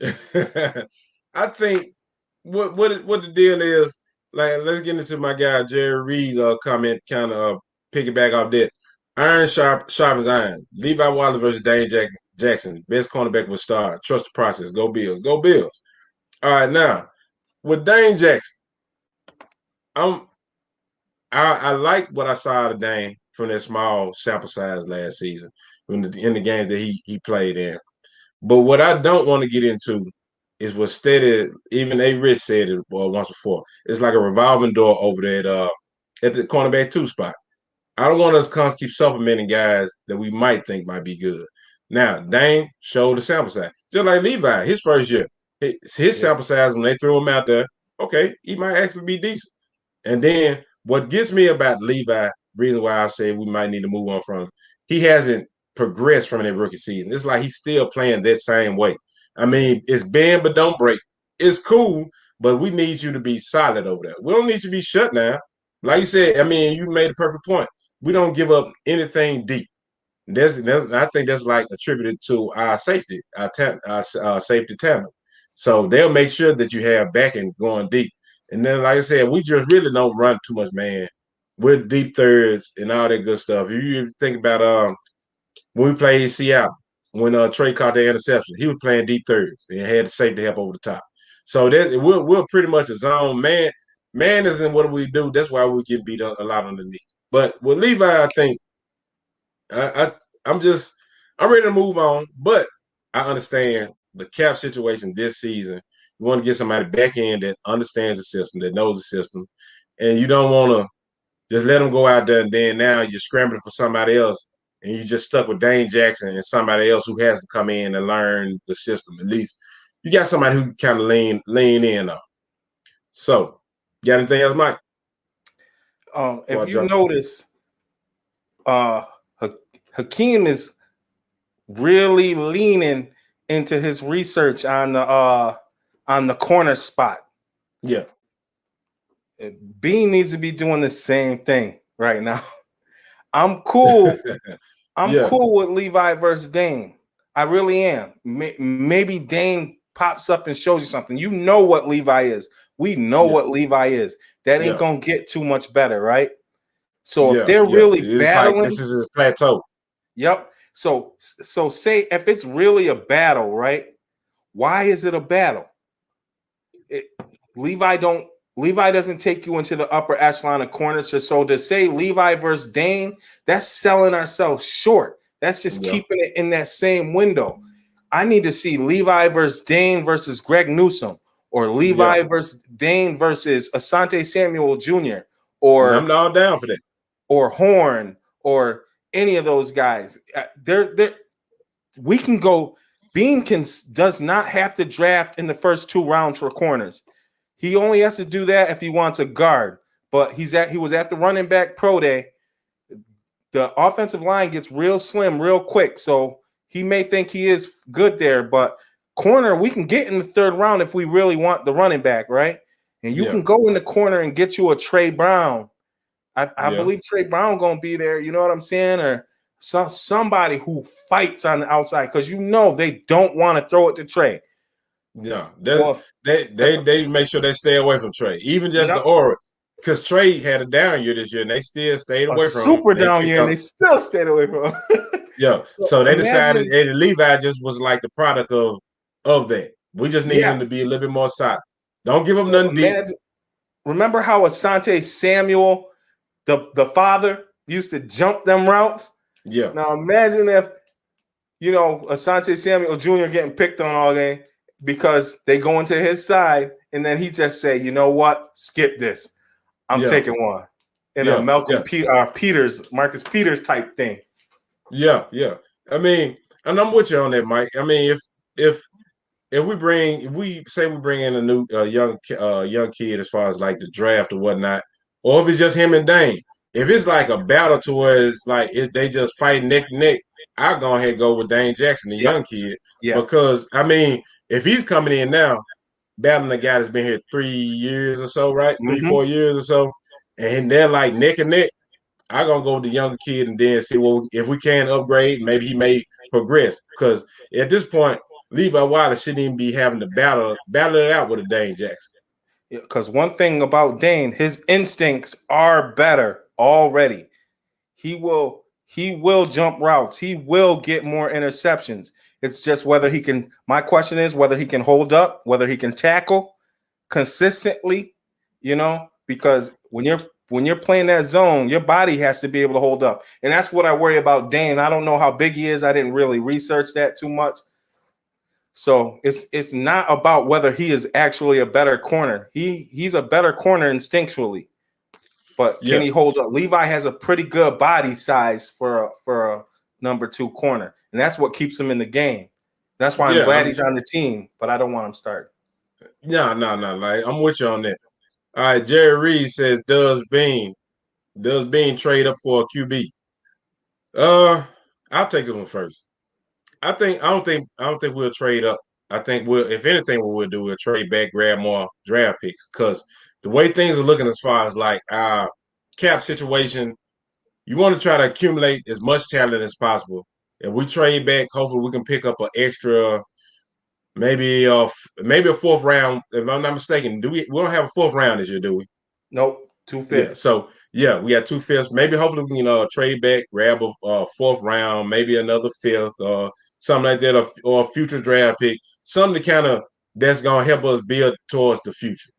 I think what the deal is, let's get into my guy Jerry Reed's comment, kind of piggyback off that. Iron sharp as iron. Levi Wallace versus Dane Jackson. Best cornerback with star. Trust the process. Go Bills. Go Bills. All right, now with Dane Jackson, I like what I saw out of Dane from that small sample size last season in the games that he played in. But what I don't want to get into is what stated, even A. Rich said it once before. It's like a revolving door over there at the cornerback 2 spot. I don't want us to keep supplementing guys that we might think might be good. Now, Dane showed the sample size. Just like Levi, his first year, his sample size, when they threw him out there, okay, he might actually be decent. And then what gets me about Levi, reason why I say we might need to move on from him, he hasn't progressed from that rookie season. It's like he's still playing that same way. It's bend but don't break. It's cool, but we need you to be solid over there. We don't need you to be shut down. Like you said, I mean, you made a perfect point. We don't give up anything deep. I think that's like attributed to our safety, our safety talent. So they'll make sure that you have backing going deep. And then, like I said, we just really don't run too much, man. We're deep thirds and all that good stuff. If you think about when we played Seattle, when Trey caught the interception, he was playing deep thirds and had the safety help over the top. So that we're pretty much a zone man. Man isn't what we do. That's why we get beat a lot underneath. But with Levi, I think I I'm just I'm ready to move on, but I understand the cap situation this season. You want to get somebody back in that understands the system, that knows the system, and you don't want to just let them go out there and then now you're scrambling for somebody else and you just stuck with Dane Jackson and somebody else who has to come in and learn the system. At least you got somebody who kind of lean in on. So, you got anything else, Mike? If you notice, Hakeem is really leaning into his research on the corner spot. Yeah. Bean needs to be doing the same thing right now. I'm cool. I'm cool with Levi versus Dane. I really am. Maybe Dane pops up and shows you something. You know what Levi is. We know what Levi is. That ain't gonna get too much better, right? So if they're really battling, like this is his plateau. Yep. So say if it's really a battle, right? Why is it a battle? Levi doesn't take you into the upper echelon of corners. So to say Levi versus Dane, that's selling ourselves short. That's just keeping it in that same window. I need to see Levi versus Dane versus Greg Newsome, or Levi versus Dane versus Asante Samuel Jr. Or I'm all down for that. Or Horn, or any of those guys. We can go. Bean does not have to draft in the first 2 rounds for corners. He only has to do that if he wants a guard. But he was at the running back pro day. The offensive line gets real slim real quick, so he may think he is good there. But corner, we can get in the 3rd round if we really want the running back, right? And you can go in the corner and get you a Trey Brown. I believe Trey Brown gonna be there. You know what I'm saying? Or somebody who fights on the outside, because they don't want to throw it to Trey. Yeah, they make sure they stay away from Trey, even just the aura, because Trey had a down year this year, and they still stayed away from him. Super down year, and they still stayed away from him. So they decided, and Levi just was like the product of that. We just need him to be a little bit more solid. Don't give him nothing deep. Remember how Asante Samuel, the father, used to jump them routes? Yeah. Now imagine if Asante Samuel Jr. getting picked on all day because they go into his side, and then he just say, you know what, skip this. I'm taking one. In a Malcolm Peters, Marcus Peters type thing. Yeah. I mean, and I'm with you on that, Mike. I mean, if we bring in a new young kid as far as like the draft or whatnot, or if it's just him and Dane, if it's like a battle to where it's like they just fight neck to neck, I'll go ahead and go with Dane Jackson, the young kid, because I mean, if he's coming in now, battling a guy that's been here 3 years or so, right? 3-4 years or so, and they're like neck and neck, I'm gonna go with the younger kid and then see if we can upgrade. Maybe he may progress, because at this point, Levi Wallace shouldn't even be having to battle it out with a Dane Jackson. Because one thing about Dane, his instincts are better already. He will jump routes. He will get more interceptions. It's just whether he can. My question is whether he can hold up, whether he can tackle consistently. Because when you're playing that zone, your body has to be able to hold up, and that's what I worry about Dane. I don't know how big he is. I didn't really research that too much. So it's not about whether he is actually a better corner. He's a better corner instinctually, but can he hold up? Levi has a pretty good body size for a number 2 corner, and that's what keeps him in the game. That's why I'm glad he's on the team, but I don't want him starting. No. Like, I'm with you on that. All right, Jerry Reed says, does Bean trade up for a QB? I'll take this one first. I don't think we'll trade up I think if anything, what we'll do, we'll trade back, grab more draft picks. Because the way things are looking as far as like our cap situation, you want to try to accumulate as much talent as possible. If we trade back, hopefully we can pick up an extra, maybe a fourth round. If I'm not mistaken, we don't have a fourth round this year, do we? Nope, 2/5. Yeah. So yeah, we got 2/5. Maybe hopefully we can trade back, grab a fourth round, maybe another fifth, or something like that, or a future draft pick, something to kind of that's gonna help us build towards the future.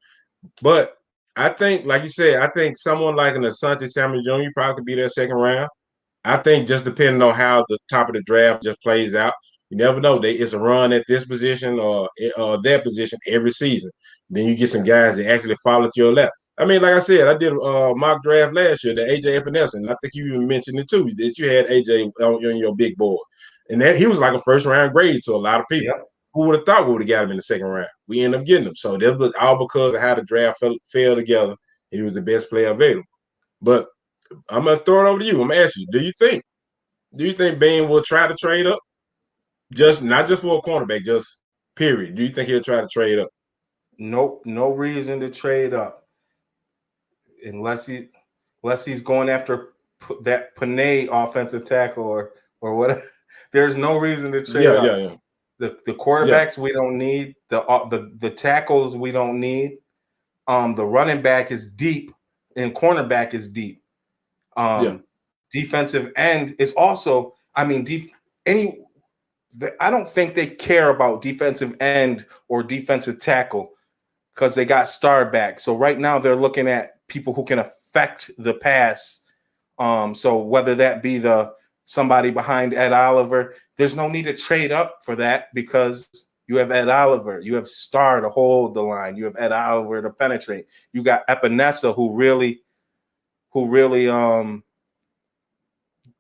But I think, like you said, I think someone like an Asante Samuel Jr. probably could be their second round. I think just depending on how the top of the draft just plays out, you never know. It's a run at this position or that position every season. Then you get some guys that actually fall into your lap. I mean, like I said, I did a mock draft last year, the AJ Epinesa. I think you even mentioned it too, that you had AJ on your big board. And that he was like a first round grade to a lot of people. Yep. Who would have thought we would have got him in the second round? We ended up getting him. So that was all because of how the draft fell together. He was the best player available. But I'm gonna throw it over to you. I'm gonna ask you, do you think Bain will try to trade up? Just not just for a cornerback, just period. Do you think he'll try to trade up? Nope, no reason to trade up. Unless he's going after that Panay offensive tackle or whatever. There's no reason to trade up. Yeah. The quarterbacks we don't need. The tackles we don't need. The running back is deep and cornerback is deep. Defensive end is also. I mean, I don't think they care about defensive end or defensive tackle because they got star back. So right now they're looking at people who can affect the pass. So whether that be somebody behind Ed Oliver, there's no need to trade up for that because you have Ed Oliver, you have Star to hold the line, you have Ed Oliver to penetrate. You got Epinesa who really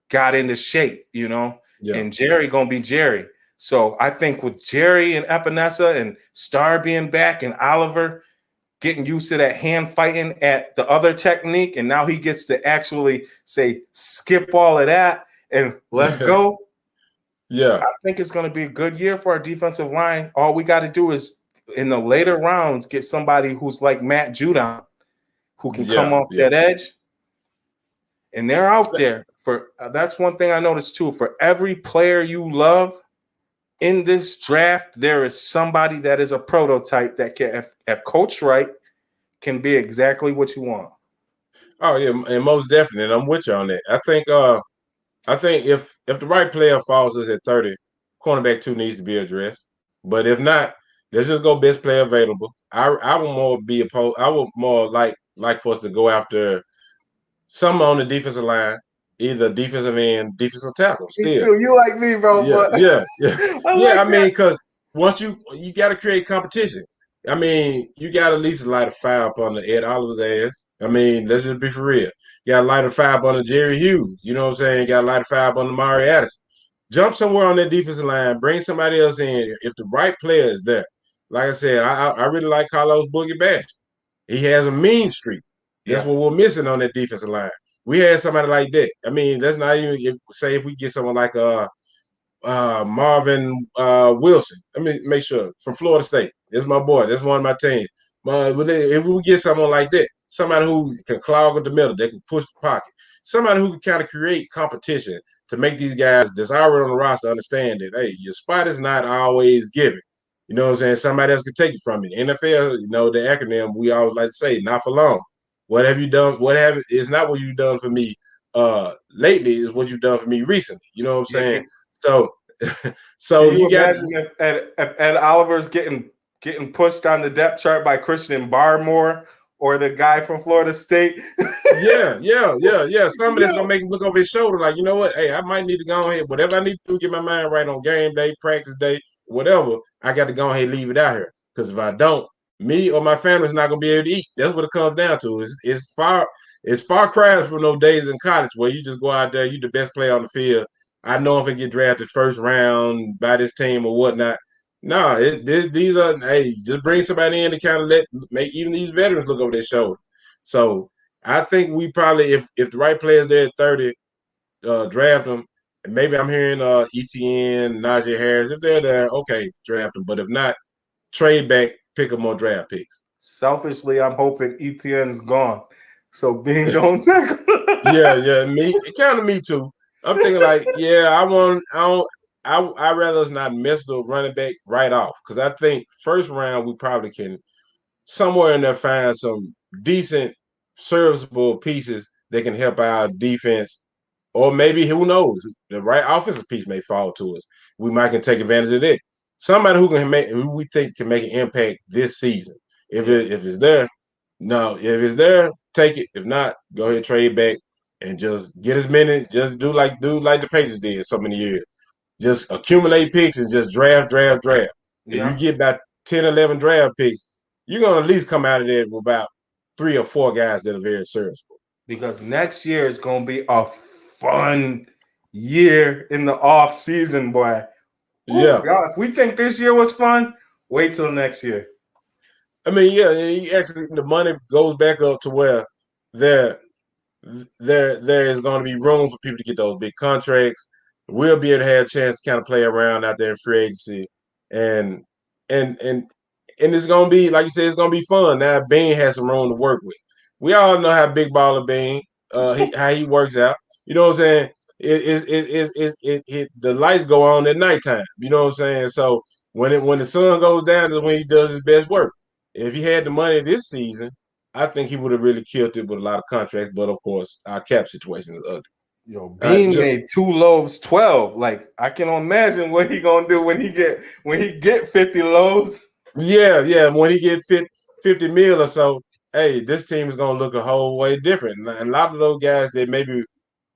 got into shape, and Jerry gonna be Jerry. So I think with Jerry and Epinesa and Star being back and Oliver getting used to that hand fighting at the other technique, and now he gets to actually say, skip all of that and let's go. Yeah. I think it's going to be a good year for our defensive line. All we got to do is in the later rounds get somebody who's like Matt Judon, who can come off that edge. And they're out there. That's one thing I noticed too. For every player you love in this draft, there is somebody that is a prototype that can, if coached right, can be exactly what you want. Oh yeah, and most definitely, and I'm with you on that. I think if the right player falls us at 30, cornerback 2 needs to be addressed. But if not, let's just go best player available. I would more be opposed. I would more like for us to go after some on the defensive line, either defensive end, defensive tackle. Still, me too. You like me, bro? Yeah. I mean, because once you got to create competition. I mean, you got to at least light a fire up on the Ed Oliver's ass. I mean, let's just be for real. You got to light a fire up on the Jerry Hughes. You know what I'm saying? You got to light a fire up on the Mari Addison. Jump somewhere on that defensive line. Bring somebody else in if the right player is there. Like I said, I really like Carlos Boogie Bash. He has a mean streak. That's what we're missing on that defensive line. We had somebody like that. I mean, that's not even say if we get someone like Marvin Wilson. Let me make sure from Florida State. That's my boy. That's one of my team. If we get someone like that, somebody who can clog up the middle, that can push the pocket, somebody who can kind of create competition to make these guys that's already on the roster understand that, hey, your spot is not always given. You know what I'm saying? Somebody else can take it from you. NFL, the acronym we always like to say, not for long. What have you done? It's not what you've done for me lately, is what you've done for me recently. You know what I'm saying? So you got imagine if Ed Oliver's getting pushed on the depth chart by Christian Barmore or the guy from Florida State. Yeah. Somebody that's gonna make him look over his shoulder, like, you know what? Hey, I might need to go ahead. Whatever I need to do, get my mind right on game day, practice day, whatever. I got to go ahead and leave it out here. Because if I don't, me or my family's not gonna be able to eat. That's what it comes down to. It's far cries from those days in college where you just go out there, you the best player on the field. I know if I get drafted first round by this team or whatnot. No, these are, hey, just bring somebody in to kind of make even these veterans look over their shoulder. So I think we probably, if the right player's there at 30, draft them. maybe I'm hearing ETN, Najee Harris. If they're there, okay, draft them. But if not, trade back, pick up more draft picks. Selfishly, I'm hoping ETN's gone. So Bean don't take him. Yeah, kind of me too. I'm thinking like, yeah, I'd rather us not mess the running back right off because I think first round we probably can somewhere in there find some decent, serviceable pieces that can help our defense, or maybe who knows, the right offensive piece may fall to us. We might can take advantage of that. Somebody who we think can make an impact this season. If it's there, no. If it's there, take it. If not, go ahead trade back and just get as many. Just do like the Patriots did so many years. Just accumulate picks and just draft. If you get about 10, 11 draft picks, you're gonna at least come out of there with about 3 or 4 guys that are very serviceable. Because next year is gonna be a fun year in the off season, boy. Yeah. Y'all, if we think this year was fun, wait till next year. I mean, yeah, actually the money goes back up to where there is going to be room for people to get those big contracts. We'll be able to have a chance to kind of play around out there in free agency, and and and and it's going to be like you said, it's going to be fun. Now Bean has some room to work with. We all know how big baller Bean, how he works out. You know what I'm saying? The lights go on at nighttime. You know what I'm saying? So when the sun goes down is when he does his best work. If he had the money this season, I think he would have really killed it with a lot of contracts. But of course, our cap situation is ugly. Yo, Bean made 2 loaves 12. Like I can imagine what he gonna do when he get 50 loaves. Yeah. When he get 50 mil or so, hey, this team is gonna look a whole way different. And a lot of those guys that maybe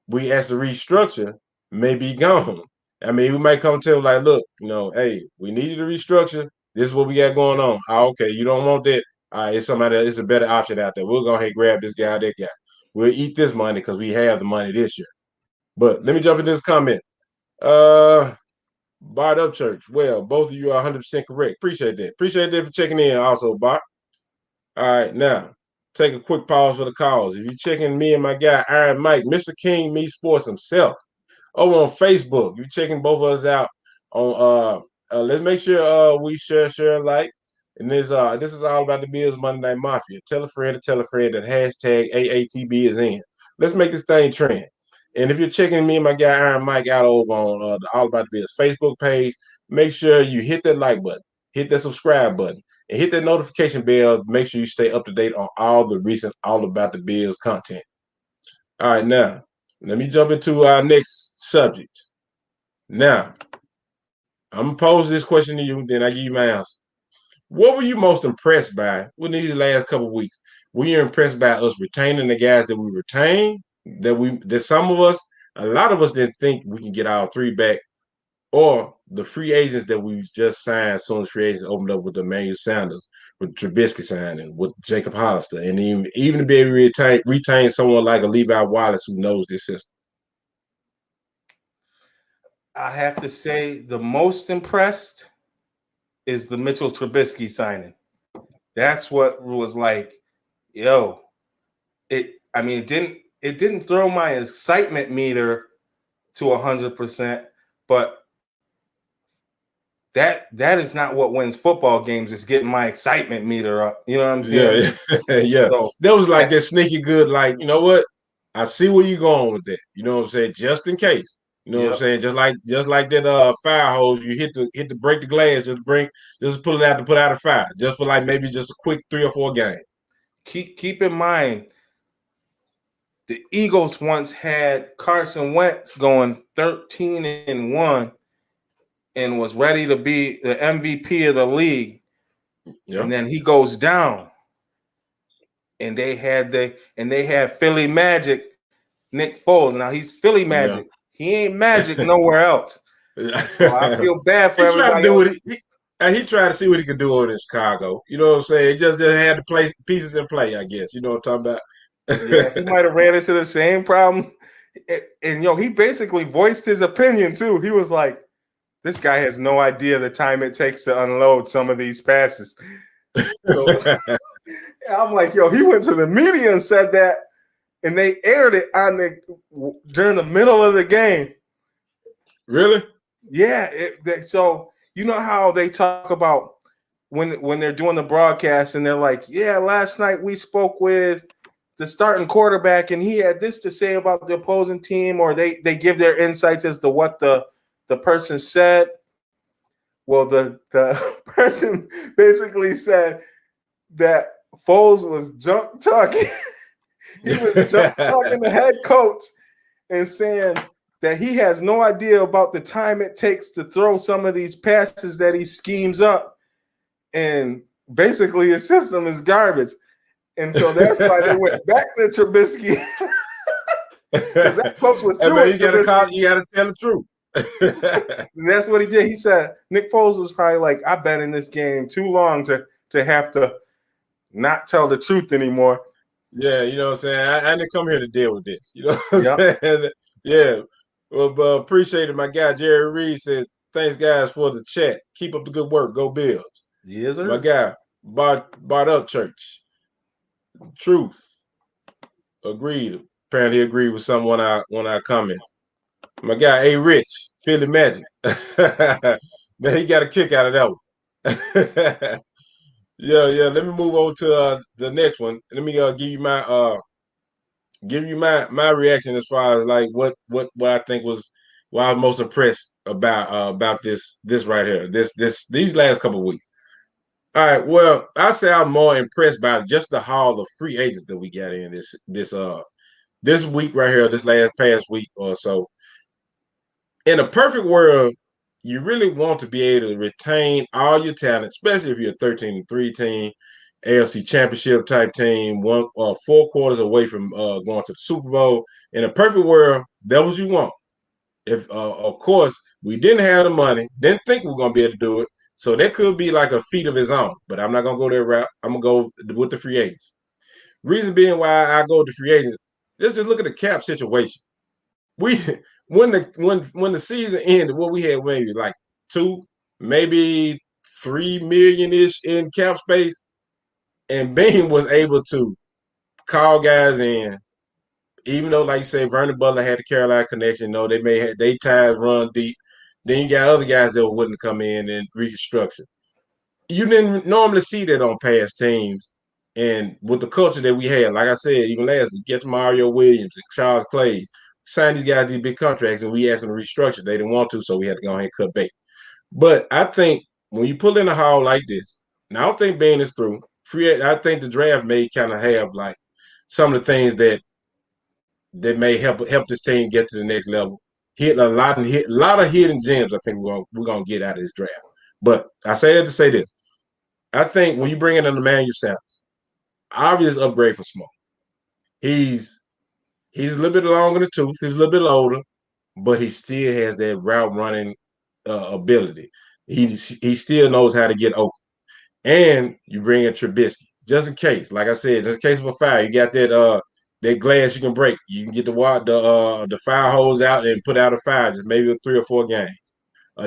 we asked to restructure may be gone. I mean, we might come to him like, look, hey, we need you to restructure. This is what we got going on. Oh, okay, you don't want that. All right, it's somebody else. It's a better option out there. We'll go ahead and grab this guy, that guy. We'll eat this money because we have the money this year. But let me jump in this comment. Bart Up Church. Well, both of you are 100% correct. Appreciate that. Appreciate that for checking in also, Bart. All right, now take a quick pause for the calls. If you're checking me and my guy Iron Mike, Mr. King Me Sports himself, over on Facebook, you're checking both of us out on let's make sure we share and like. And this is all about the Bills Monday Night Mafia. Tell a friend that hashtag AATB is in. Let's make this thing trend. And if you're checking me and my guy Iron Mike out over on the All About the Bills Facebook page, make sure you hit that like button, hit that subscribe button, and hit that notification bell. Make sure you stay up to date on all the recent All About the Bills content. All right, now let me jump into our next subject. Now, I'm gonna pose this question to you, then I give you my answer. What were you most impressed by within these last couple of weeks? Were you impressed by us retaining the guys that we retained? That a lot of us didn't think we can get our 3 back, or the free agents that we just signed as soon as free agents opened up with Emmanuel Sanders, with Trubisky signing, with Jacob Hollister, and even to be able to retain someone like a Levi Wallace who knows this system. I have to say the most impressed is the Mitchell Trubisky signing. That's what was like, yo. It didn't throw my excitement meter to 100%, but that is not what wins football games. Is getting my excitement meter up. You know what I'm saying? Yeah. So, that was like that sneaky good. Like, you know what? I see where you're going with that. You know what I'm saying? Just in case. You know what I'm saying? Just like that fire hose, you hit to break the glass, just pull it out to put out a fire, just for like maybe just a quick 3 or 4 games. Keep in mind, the Eagles once had Carson Wentz going 13-1 and was ready to be the MVP of the league. Yep. And then he goes down. And they had Philly Magic, Nick Foles. Now he's Philly Magic. Yeah. He ain't Magic nowhere else. So I feel bad for everybody else. He tried to see what he could do over in Chicago. You know what I'm saying? He just had to play pieces in play, I guess. You know what I'm talking about? Yeah, he might have ran into the same problem. And he basically voiced his opinion too. He was like, this guy has no idea the time it takes to unload some of these passes. I'm like, he went to the media and said that, and they aired it during the middle of the game. Really? Yeah. So you know how they talk about when they're doing the broadcast and they're like, yeah, last night we spoke with the starting quarterback and he had this to say about the opposing team, or they give their insights as to what the person said. Well, the person basically said that Foles was junk talking. He was junk talking the head coach and saying that he has no idea about the time it takes to throw some of these passes that he schemes up. And basically his system is garbage. And so that's why they went back to Trubisky. Because that coach was through Man, it, Trubisky. you gotta tell the truth. And that's what he did. He said Nick Foles was probably like, I've been in this game too long to have to not tell the truth anymore. Yeah, you know what I'm saying? I didn't come here to deal with this. You know what I'm Yep. saying? Yeah. Well, appreciate it. My guy Jerry Reed said, thanks guys for the chat. Keep up the good work. Go Bills. Yes, sir. My guy, Bart Up Church. Truth. Agreed. Apparently agreed with someone on our comments. My guy A Rich, Philly Magic. Man, he got a kick out of that one. Yeah. Let me move over to the next one. Let me give you my reaction as far as like what I think was what I was most impressed about this right here. These last couple of weeks. All right. Well, I say I'm more impressed by just the haul of free agents that we got in this week right here, this past week or so. In a perfect world, you really want to be able to retain all your talent, especially if you're a 13-3 team, AFC Championship type team, 4 quarters away from going to the Super Bowl. In a perfect world, that was you want. If of course we didn't have the money, didn't think we were gonna be able to do it, so that could be like a feat of his own. But I'm not gonna go that route. I'm gonna go with the free agents. Reason being why I go with the free agents, let's just look at the cap situation. We when the season ended, what we had maybe like 2, maybe 3 million ish in cap space, and Bean was able to call guys in, even though like you say Vernon Butler had the Carolina connection. No, they may have they ties run deep. Then you got other guys that were willing to come in and reconstruction. You didn't normally see that on past teams. And with the culture that we had, like I said, even last week, get to Mario Williams and Charles Clays, signed these guys these big contracts, and we asked them to restructure. They didn't want to, so we had to go ahead and cut bait. But I think when you pull in a haul like this, now I don't think Bain is through. I think the draft may kind of have like some of the things that may help this team get to the next level. Hit a lot of hidden gems. I think we're gonna get out of this draft. But I say that to say this. I think when you bring in an Emmanuel Sanders, obvious upgrade for Smoke. He's a little bit longer in the tooth. He's a little bit older, but he still has that route running ability. He still knows how to get open. And you bring in Trubisky just in case. Like I said, just in case of a fire, you got that glass you can break. You can get the fire hose out and put out a fire, just maybe 3 or 4 games.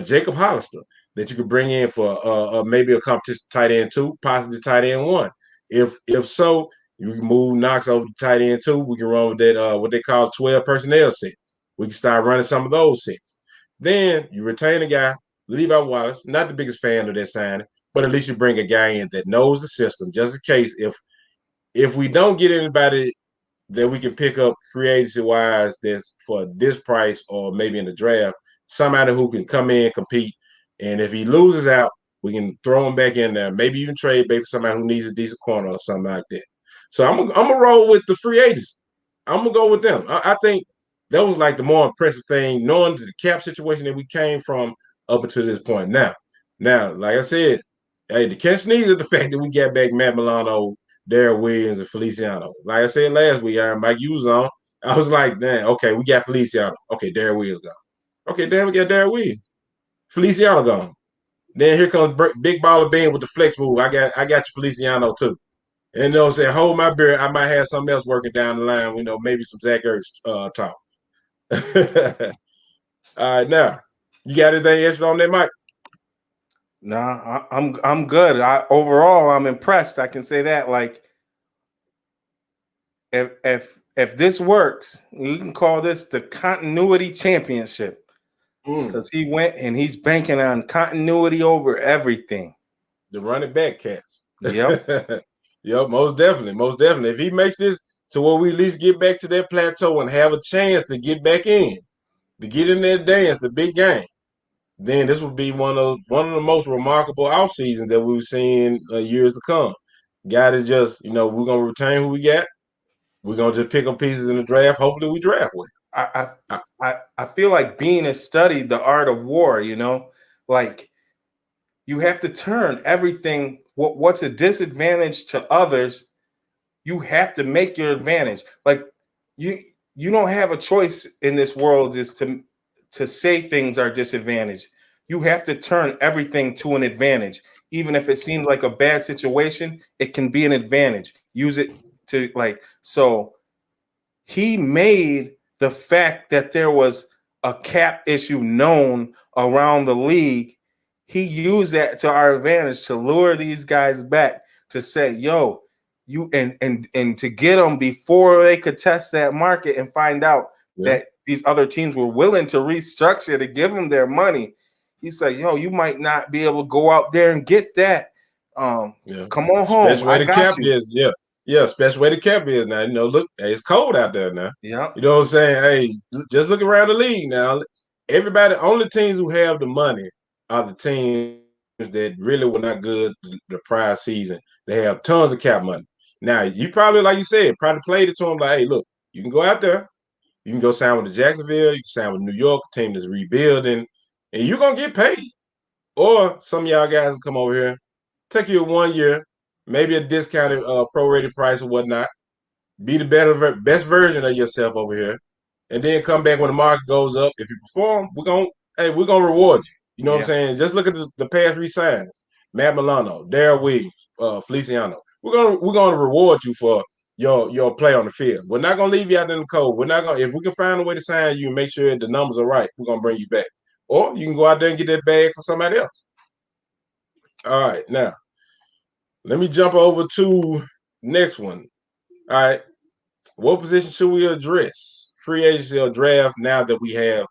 Jacob Hollister that you could bring in for maybe a competition tight end 2, possibly tight end 1. If so, you can move Knox over to tight end 2. We can run with that what they call 12 personnel set. We can start running some of those sets. Then you retain a guy, Levi Wallace. Not the biggest fan of that signing, but at least you bring a guy in that knows the system, just in case if we don't get anybody that we can pick up free agency wise that's for this price or maybe in the draft, somebody who can come in, compete, and if he loses out, we can throw him back in there. Maybe even trade maybe somebody who needs a decent corner or something like that. So I'm gonna roll with the free agents. I'm gonna go with them. I think that was like the more impressive thing, knowing the cap situation that we came from up until this point. Now, like I said, hey, the catch sneeze is the fact that we got back Matt Milano, Darrell Williams, and Feliciano. Like I said last week, Mike, you was on. I was like, man, okay, we got Feliciano. Okay, Darrell Williams gone. Okay, then we got Darrell Williams. Feliciano gone. Then here comes Big Baller Ben with the flex move. I got you Feliciano too. And you know what I'm saying? Hold my beer. I might have something else working down the line. Maybe some Zach Ertz talk. All right, now you got anything extra on that, Mike? Nah, I'm good. Overall, I'm impressed. I can say that. Like, if this works, you can call this the continuity championship. because he went and he's banking on continuity over everything. The running back cats. Yep. Yep, most definitely. Most definitely. If he makes this to where we at least get back to that plateau and have a chance to get back in, to get in that dance, the big game, then this would be one of the most remarkable off seasons that we've seen years to come. Got to just, we're gonna retain who we got. We're gonna just pick up pieces in the draft. Hopefully, we draft well. I feel like Bean has studied the art of war. Like you have to turn everything. What's a disadvantage to others, you have to make your advantage. Like you don't have a choice in this world is to say things are disadvantage. You have to turn everything to an advantage. Even if it seems like a bad situation, it can be an advantage. Use it to so he made the fact that there was a cap issue known around the league. He used that to our advantage to lure these guys back to say, yo, you and to get them before they could test that market and find out that these other teams were willing to restructure to give them their money. He said, yo, you might not be able to go out there and get that. Come on home. Special way the cap is, special way the cap is now. Look, it's cold out there now. Yeah. You know what I'm saying? Hey, just look around the league now. Everybody, only teams who have the money are the teams that really were not good the prior season. They have tons of cap money. Now, you probably, like you said, probably played it to them like, hey, look, you can go out there. You can go sign with the Jacksonville. You can sign with New York, a team that's rebuilding, and you're going to get paid. Or some of y'all guys will come over here, take you 1 year, maybe a discounted prorated price or whatnot, be the best version of yourself over here, and then come back when the market goes up. If you perform, we're gonna reward you. You know what I'm saying? Just look at the past re-signings. Matt Milano, Darrell Williams, Feliciano. We're gonna reward you for your play on the field. We're not gonna leave you out in the cold. We're not gonna, if we can find a way to sign you and make sure the numbers are right, we're gonna bring you back. Or you can go out there and get that bag from somebody else. All right, now let me jump over to next one. All right, what position should we address? Free agency or draft now that we have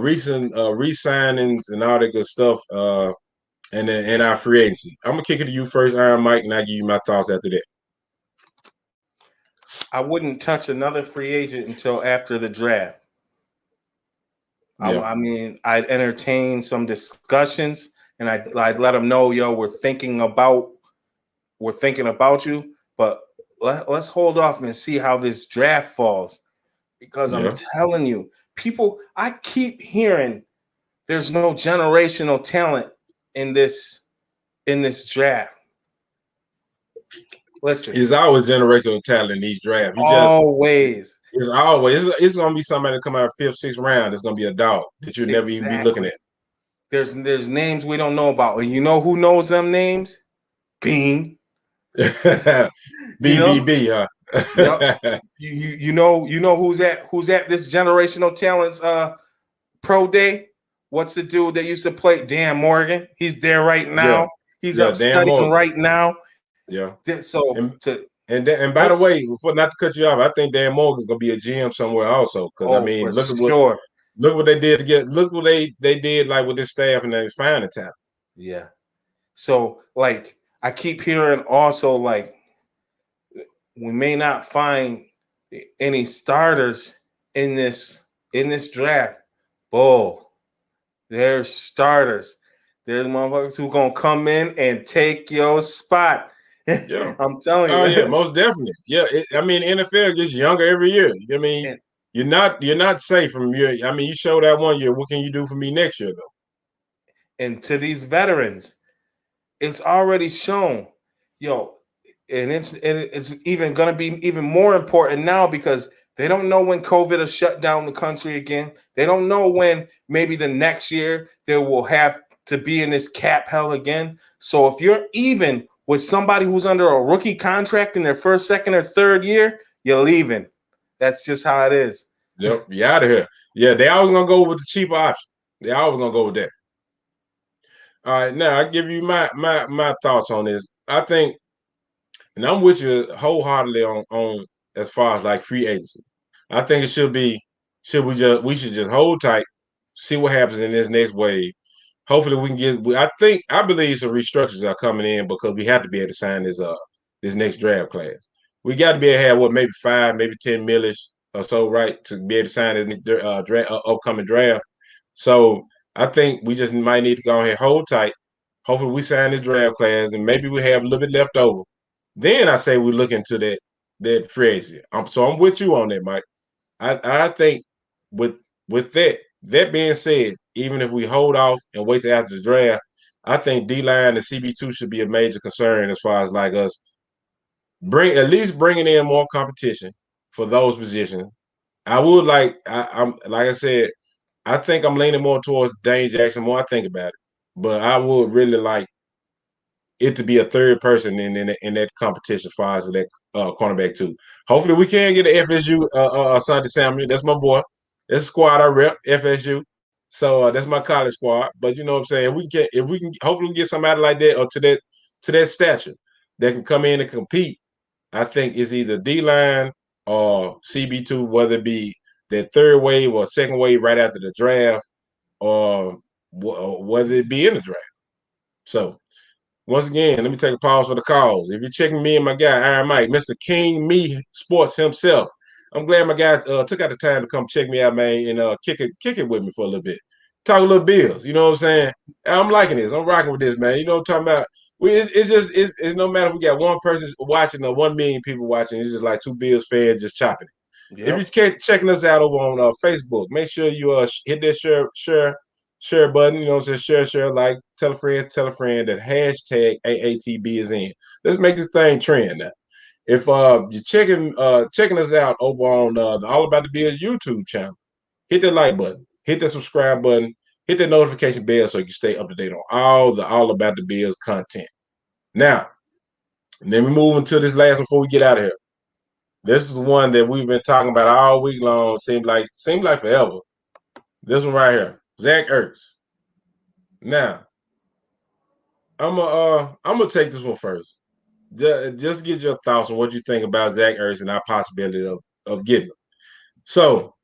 recent re-signings and all that good stuff, and our free agency. I'm gonna kick it to you first, Iron Mike, and I'll give you my thoughts after that. I wouldn't touch another free agent until after the draft. I mean, I'd entertain some discussions, and I'd let them know, yo, we're thinking about you, but let's hold off and see how this draft falls, because I'm telling you, people, I keep hearing there's no generational talent in this draft. Listen, it's always generational talent in these drafts. It's gonna be somebody that come out 5th, 6th round. It's gonna be a dog that you'll never even be looking at. There's names we don't know about, and you know who knows them names? Bean. BBB, huh? you know who's at this generational talents pro day? What's the dude that used to play? Dan Morgan. He's there right now. He's up studying right now. Yeah. So and by the way, before not to cut you off, I think Dan Morgan's gonna be a GM somewhere also. Because I mean, look what they did to get. Look what they did like with this staff and they finding talent. Yeah. So like I keep hearing also like we may not find any starters in this draft. Bull. There's starters. There's motherfuckers who gonna come in and take your spot. Yeah, I'm telling you. Oh yeah, most definitely. Yeah, NFL gets younger every year. I mean, you're not safe from your. I mean, you show that 1 year. What can you do for me next year though? And to these veterans, it's already shown, yo, and it's even gonna be even more important now because they don't know when COVID will shut down the country again. They don't know when maybe the next year they will have to be in this cap hell again. So if you're even with somebody who's under a rookie contract in their first, second, or third year, you're leaving. That's just how it is. Yep, you're out of here. Yeah, they always gonna go with the cheaper option. They always gonna go with that. All right, now I give you my thoughts on this. I think, and I'm with you wholeheartedly on as far as like free agency. I think it should be we should just hold tight see what happens in this next wave. Hopefully we can get. I believe some restructures are coming in because we have to be able to sign this next draft class. We got to be able to have maybe 5, maybe 10 millish or so, right, to be able to sign this upcoming draft. So I think we just might need to go ahead, hold tight. Hopefully we sign this draft class and maybe we have a little bit left over. Then I say we look into that free agency. So I'm with you on that, Mike. I think with that being said, even if we hold off and wait till after the draft, I think D-line and CB2 should be a major concern as far as like us bringing in more competition for those positions. I would I'm like I said, I think I'm leaning more towards Dane Jackson more I think about it. But I would really like it to be a third person in that competition as far as that cornerback too. Hopefully we can get an FSU Sunday Samuel. That's my boy. That's a squad I rep, FSU. So that's my college squad. But you know what I'm saying? If we can hopefully we get somebody like that or to that stature that can come in and compete. I think it's either D-line or CB2, whether it be that third wave or second wave right after the draft, or whether it be in the draft. So once again, let me take a pause for the calls. If you're checking me and my guy, Iron Mike, Mr. King Me Sports himself, I'm glad my guy took out the time to come check me out, man, and kick it with me for a little bit. Talk a little bills, you know what I'm saying? I'm liking this. I'm rocking with this, man. You know what I'm talking about? It's no matter if we got one person watching or 1 million people watching. It's just like two Bills fans just chopping it. Yep. If you can't checking us out over on Facebook, make sure you hit that share button. You know what I'm saying? Share, like, tell a friend that hashtag AATB is in. Let's make this thing trend now. If you're checking us out over on the All About the Bills YouTube channel, hit that like button, hit that subscribe button, hit that notification bell so you can stay up to date on all About the Bills content. Now, then we move into this last one before we get out of here. This is the one that we've been talking about all week long. Seemed like forever. This one right here, Zach Ertz. Now, I'm gonna take this one first. Just get your thoughts on what you think about Zach Ertz and our possibility of getting him. So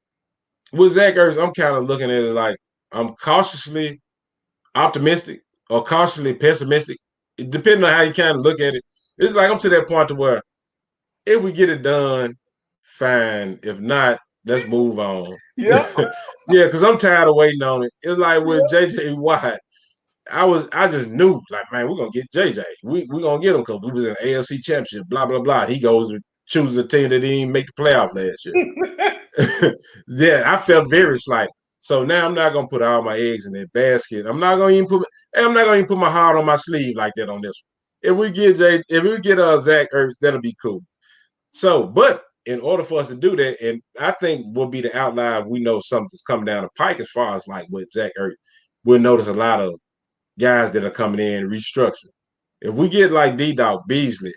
with Zach Ertz, I'm kind of looking at it like I'm cautiously optimistic or cautiously pessimistic, depending on how you kind of look at it. It's like I'm to that point to where if we get it done, fine. If not, let's move on. Yeah, yeah, because I'm tired of waiting on it. It's like with JJ Watt. I just knew, like, man, we're gonna get JJ. We're gonna get him because we was in the AFC Championship, blah, blah, blah. He goes and chooses a team that didn't even make the playoff last year. Yeah, I felt very slight. So now I'm not gonna put all my eggs in that basket. I'm not gonna even put my heart on my sleeve like that on this one. If we get Zach Ertz, that'll be cool. So, but in order for us to do that, and I think will be the outlier, we know something's coming down the pike as far as like with Zach Ertz. We'll notice a lot of guys that are coming in restructuring. If we get like D-Dog Beasley,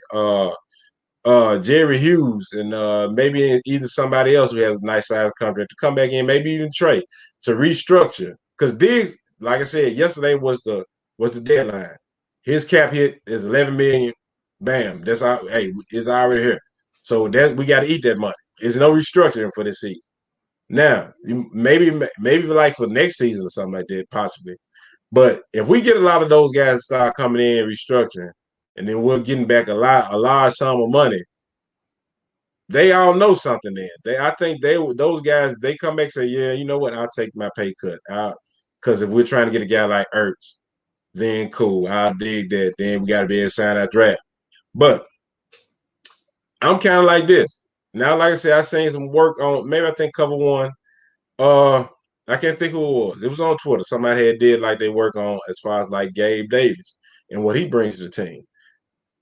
Jerry Hughes, and maybe either somebody else who has a nice size contract to come back in, maybe even Trey to restructure. Because Diggs, like I said, yesterday was the deadline. His cap hit is 11 million. Bam, that's all. Hey, it's already here. So that we got to eat that money. There's no restructuring for this season. Now, maybe like for next season or something like that, possibly. But if we get a lot of those guys to start coming in restructuring, and then we're getting back a large sum of money, they all know something. Then I think those guys they come back and say, yeah, you know what? I'll take my pay cut because if we're trying to get a guy like Ertz, then cool, I'll dig that. Then we got to be able to sign our draft. But I'm kind of like this now. Like I said, I seen some work on maybe I think cover one. I can't think who it was. It was on Twitter. Somebody had did like they work on as far as like Gabe Davis and what he brings to the team.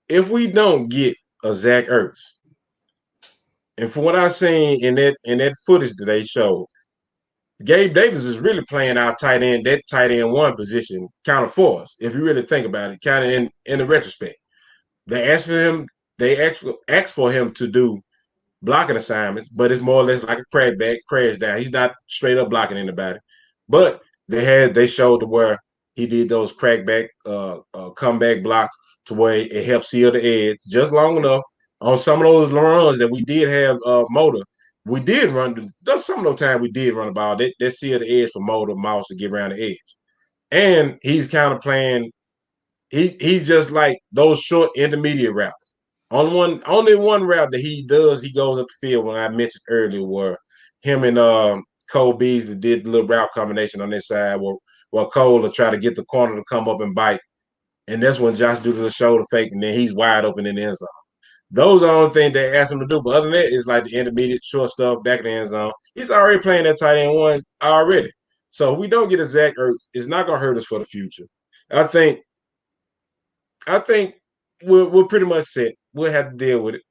If we don't get a Zach Ertz, and from what I've seen in that footage that they showed, Gabe Davis is really playing our tight end one position kind of for us. If you really think about it, kind of in the retrospect, they asked for him to do blocking assignments, but it's more or less like a crash down. He's not straight up blocking anybody. But they showed to where he did those comeback blocks to where it helped seal the edge just long enough on some of those runs that we did have motor. we did run. There's some of those times we did run the ball. They seal the edge for Motor Mouse to get around the edge, and he's kind of playing. He's just like those short intermediate routes. Only one route that he does, he goes up the field. When I mentioned earlier, where him and Cole Beasley did the little route combination on this side, where Cole will try to get the corner to come up and bite, and that's when Josh do the shoulder fake, and then he's wide open in the end zone. Those are the only things they ask him to do. But other than that, it's like the intermediate short stuff back in the end zone. He's already playing that tight end one already. So if we don't get a Zach Ertz, it's not going to hurt us for the future. I think we're pretty much set. We'll have to deal with it.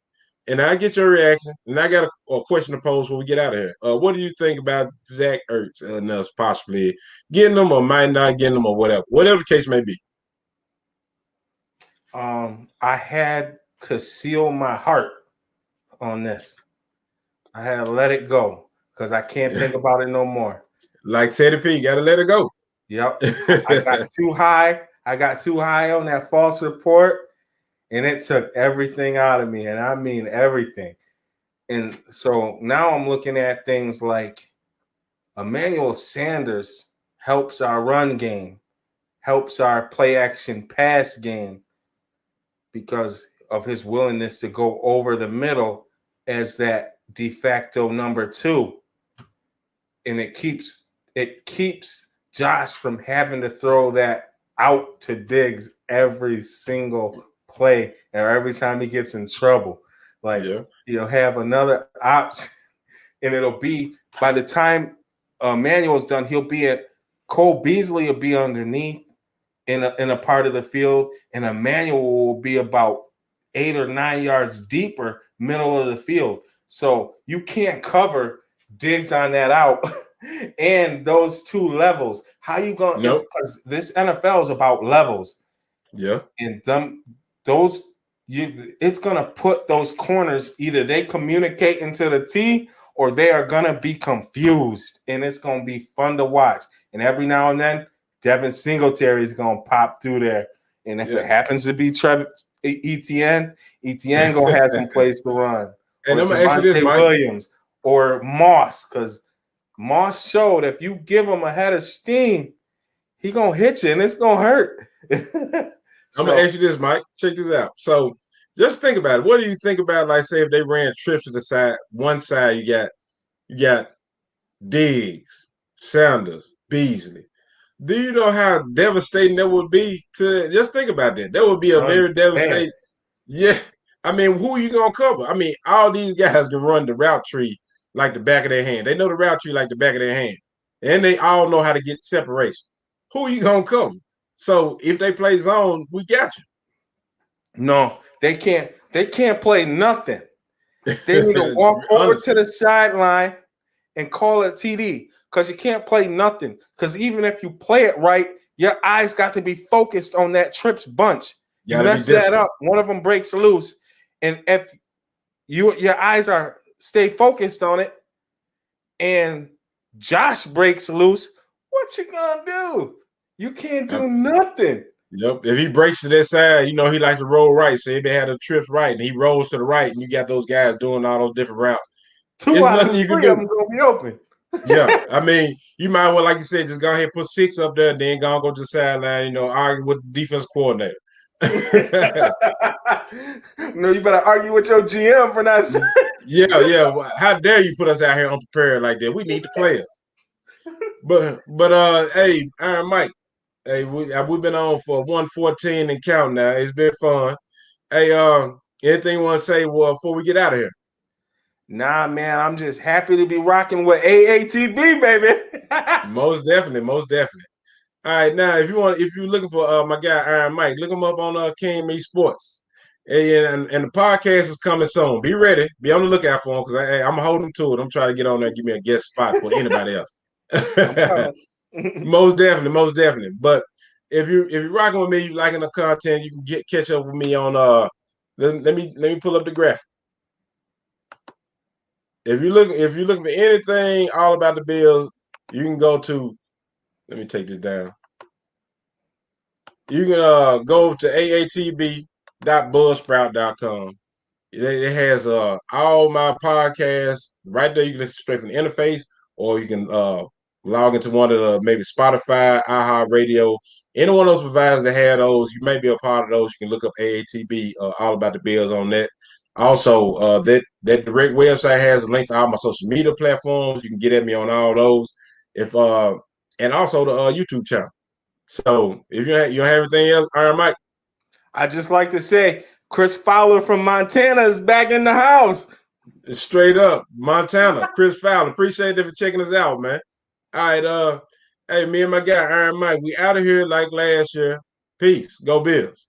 And I get your reaction. And I got a question to pose when we get out of here. What do you think about Zach Ertz and us possibly getting them or might not getting them or whatever the case may be? I had to seal my heart on this. I had to let it go because I can't think about it no more. Like Teddy P, got to let it go. Yep. I got too high. I got too high on that false report, and it took everything out of me, and I mean everything. And so now I'm looking at things like Emmanuel Sanders helps our run game, helps our play action pass game because of his willingness to go over the middle as that de facto number 2. And it keeps Josh from having to throw that out to Diggs every single play or every time he gets in trouble. Like, you'll have another option, and it'll be by the time Manuel's done, he'll be at Cole Beasley will be underneath in a part of the field, and Emmanuel will be about 8 or 9 yards deeper, middle of the field. So you can't cover Diggs on that out and those 2 levels. How you going? Nope. Because this NFL is about levels. Yeah. And it's gonna put those corners, either they communicate into the T or they are gonna be confused, and it's gonna be fun to watch. And every now and then, Devin Singletary is gonna pop through there. And if it happens to be Etienne gonna have some place to run. And I'm gonna ask you this, Mike. Williams or Moss, because Moss showed if you give him a head of steam, he gonna hit you and it's gonna hurt. I'm gonna ask you this, Mike. Check this out. So just think about it. What do you think about, like, say, if they ran trips to the side, one side you got Diggs, Sanders, Beasley. Do you know how devastating that would be to just think about that? That would be a very devastating. Yeah. I mean, who are you gonna cover? I mean, all these guys can run the route tree like the back of their hand. They know the route tree like the back of their hand. And they all know how to get separation. Who are you gonna cover? So if they play zone, we got you. No, they can't. They can't play nothing. They need to walk over to the sideline and call it TD, because you can't play nothing. Because even if you play it right, your eyes got to be focused on that trips bunch. You mess that up, one of them breaks loose, and if your eyes stay focused on it, and Josh breaks loose, what you gonna do? You can't do nothing. Yep. If he breaks to that side, you know he likes to roll right. Say they had a trips right, and he rolls to the right, and you got those guys doing all those different routes. 2 out of 3 of them gonna be open. Yeah, I mean, you might well, like you said, just go ahead and put 6 up there, then go to the sideline. Argue with the defense coordinator. No, you better argue with your GM for not. Yeah. How dare you put us out here unprepared like that? We need the players. But hey, Iron Mike, hey, we've been on for 114 and counting now. It's been fun. Hey, anything you want to say before we get out of here? Nah, man, I'm just happy to be rocking with AATB, baby. Most definitely. All right, now if you're looking for my guy Iron Mike, look him up on King Me Sports, and the podcast is coming soon. Be ready, be on the lookout for him, because I'm holding to it. I'm trying to get on there and give me a guest spot for anybody else. Most definitely. But if you're rocking with me, you liking the content, you can catch up with me on let me pull up the graphic. If you're looking for anything all about the Bills, you can go to. Let me take this down. You can go to aatb.buzzsprout.com. It has all my podcasts right there. You can listen straight from the interface, or you can log into one of the maybe Spotify, iHeartRadio, any one of those providers that have those. You may be a part of those. You can look up AATB, all about the Bills on that. Also, that direct website has a link to all my social media platforms. You can get at me on all those. If and also the YouTube channel. So if you don't have anything else, Iron Mike. I just like to say, Chris Fowler from Montana is back in the house. Straight up, Montana, Chris Fowler. Appreciate it for checking us out, man. All right, hey, me and my guy Iron Mike, we out of here like last year. Peace. Go Bills.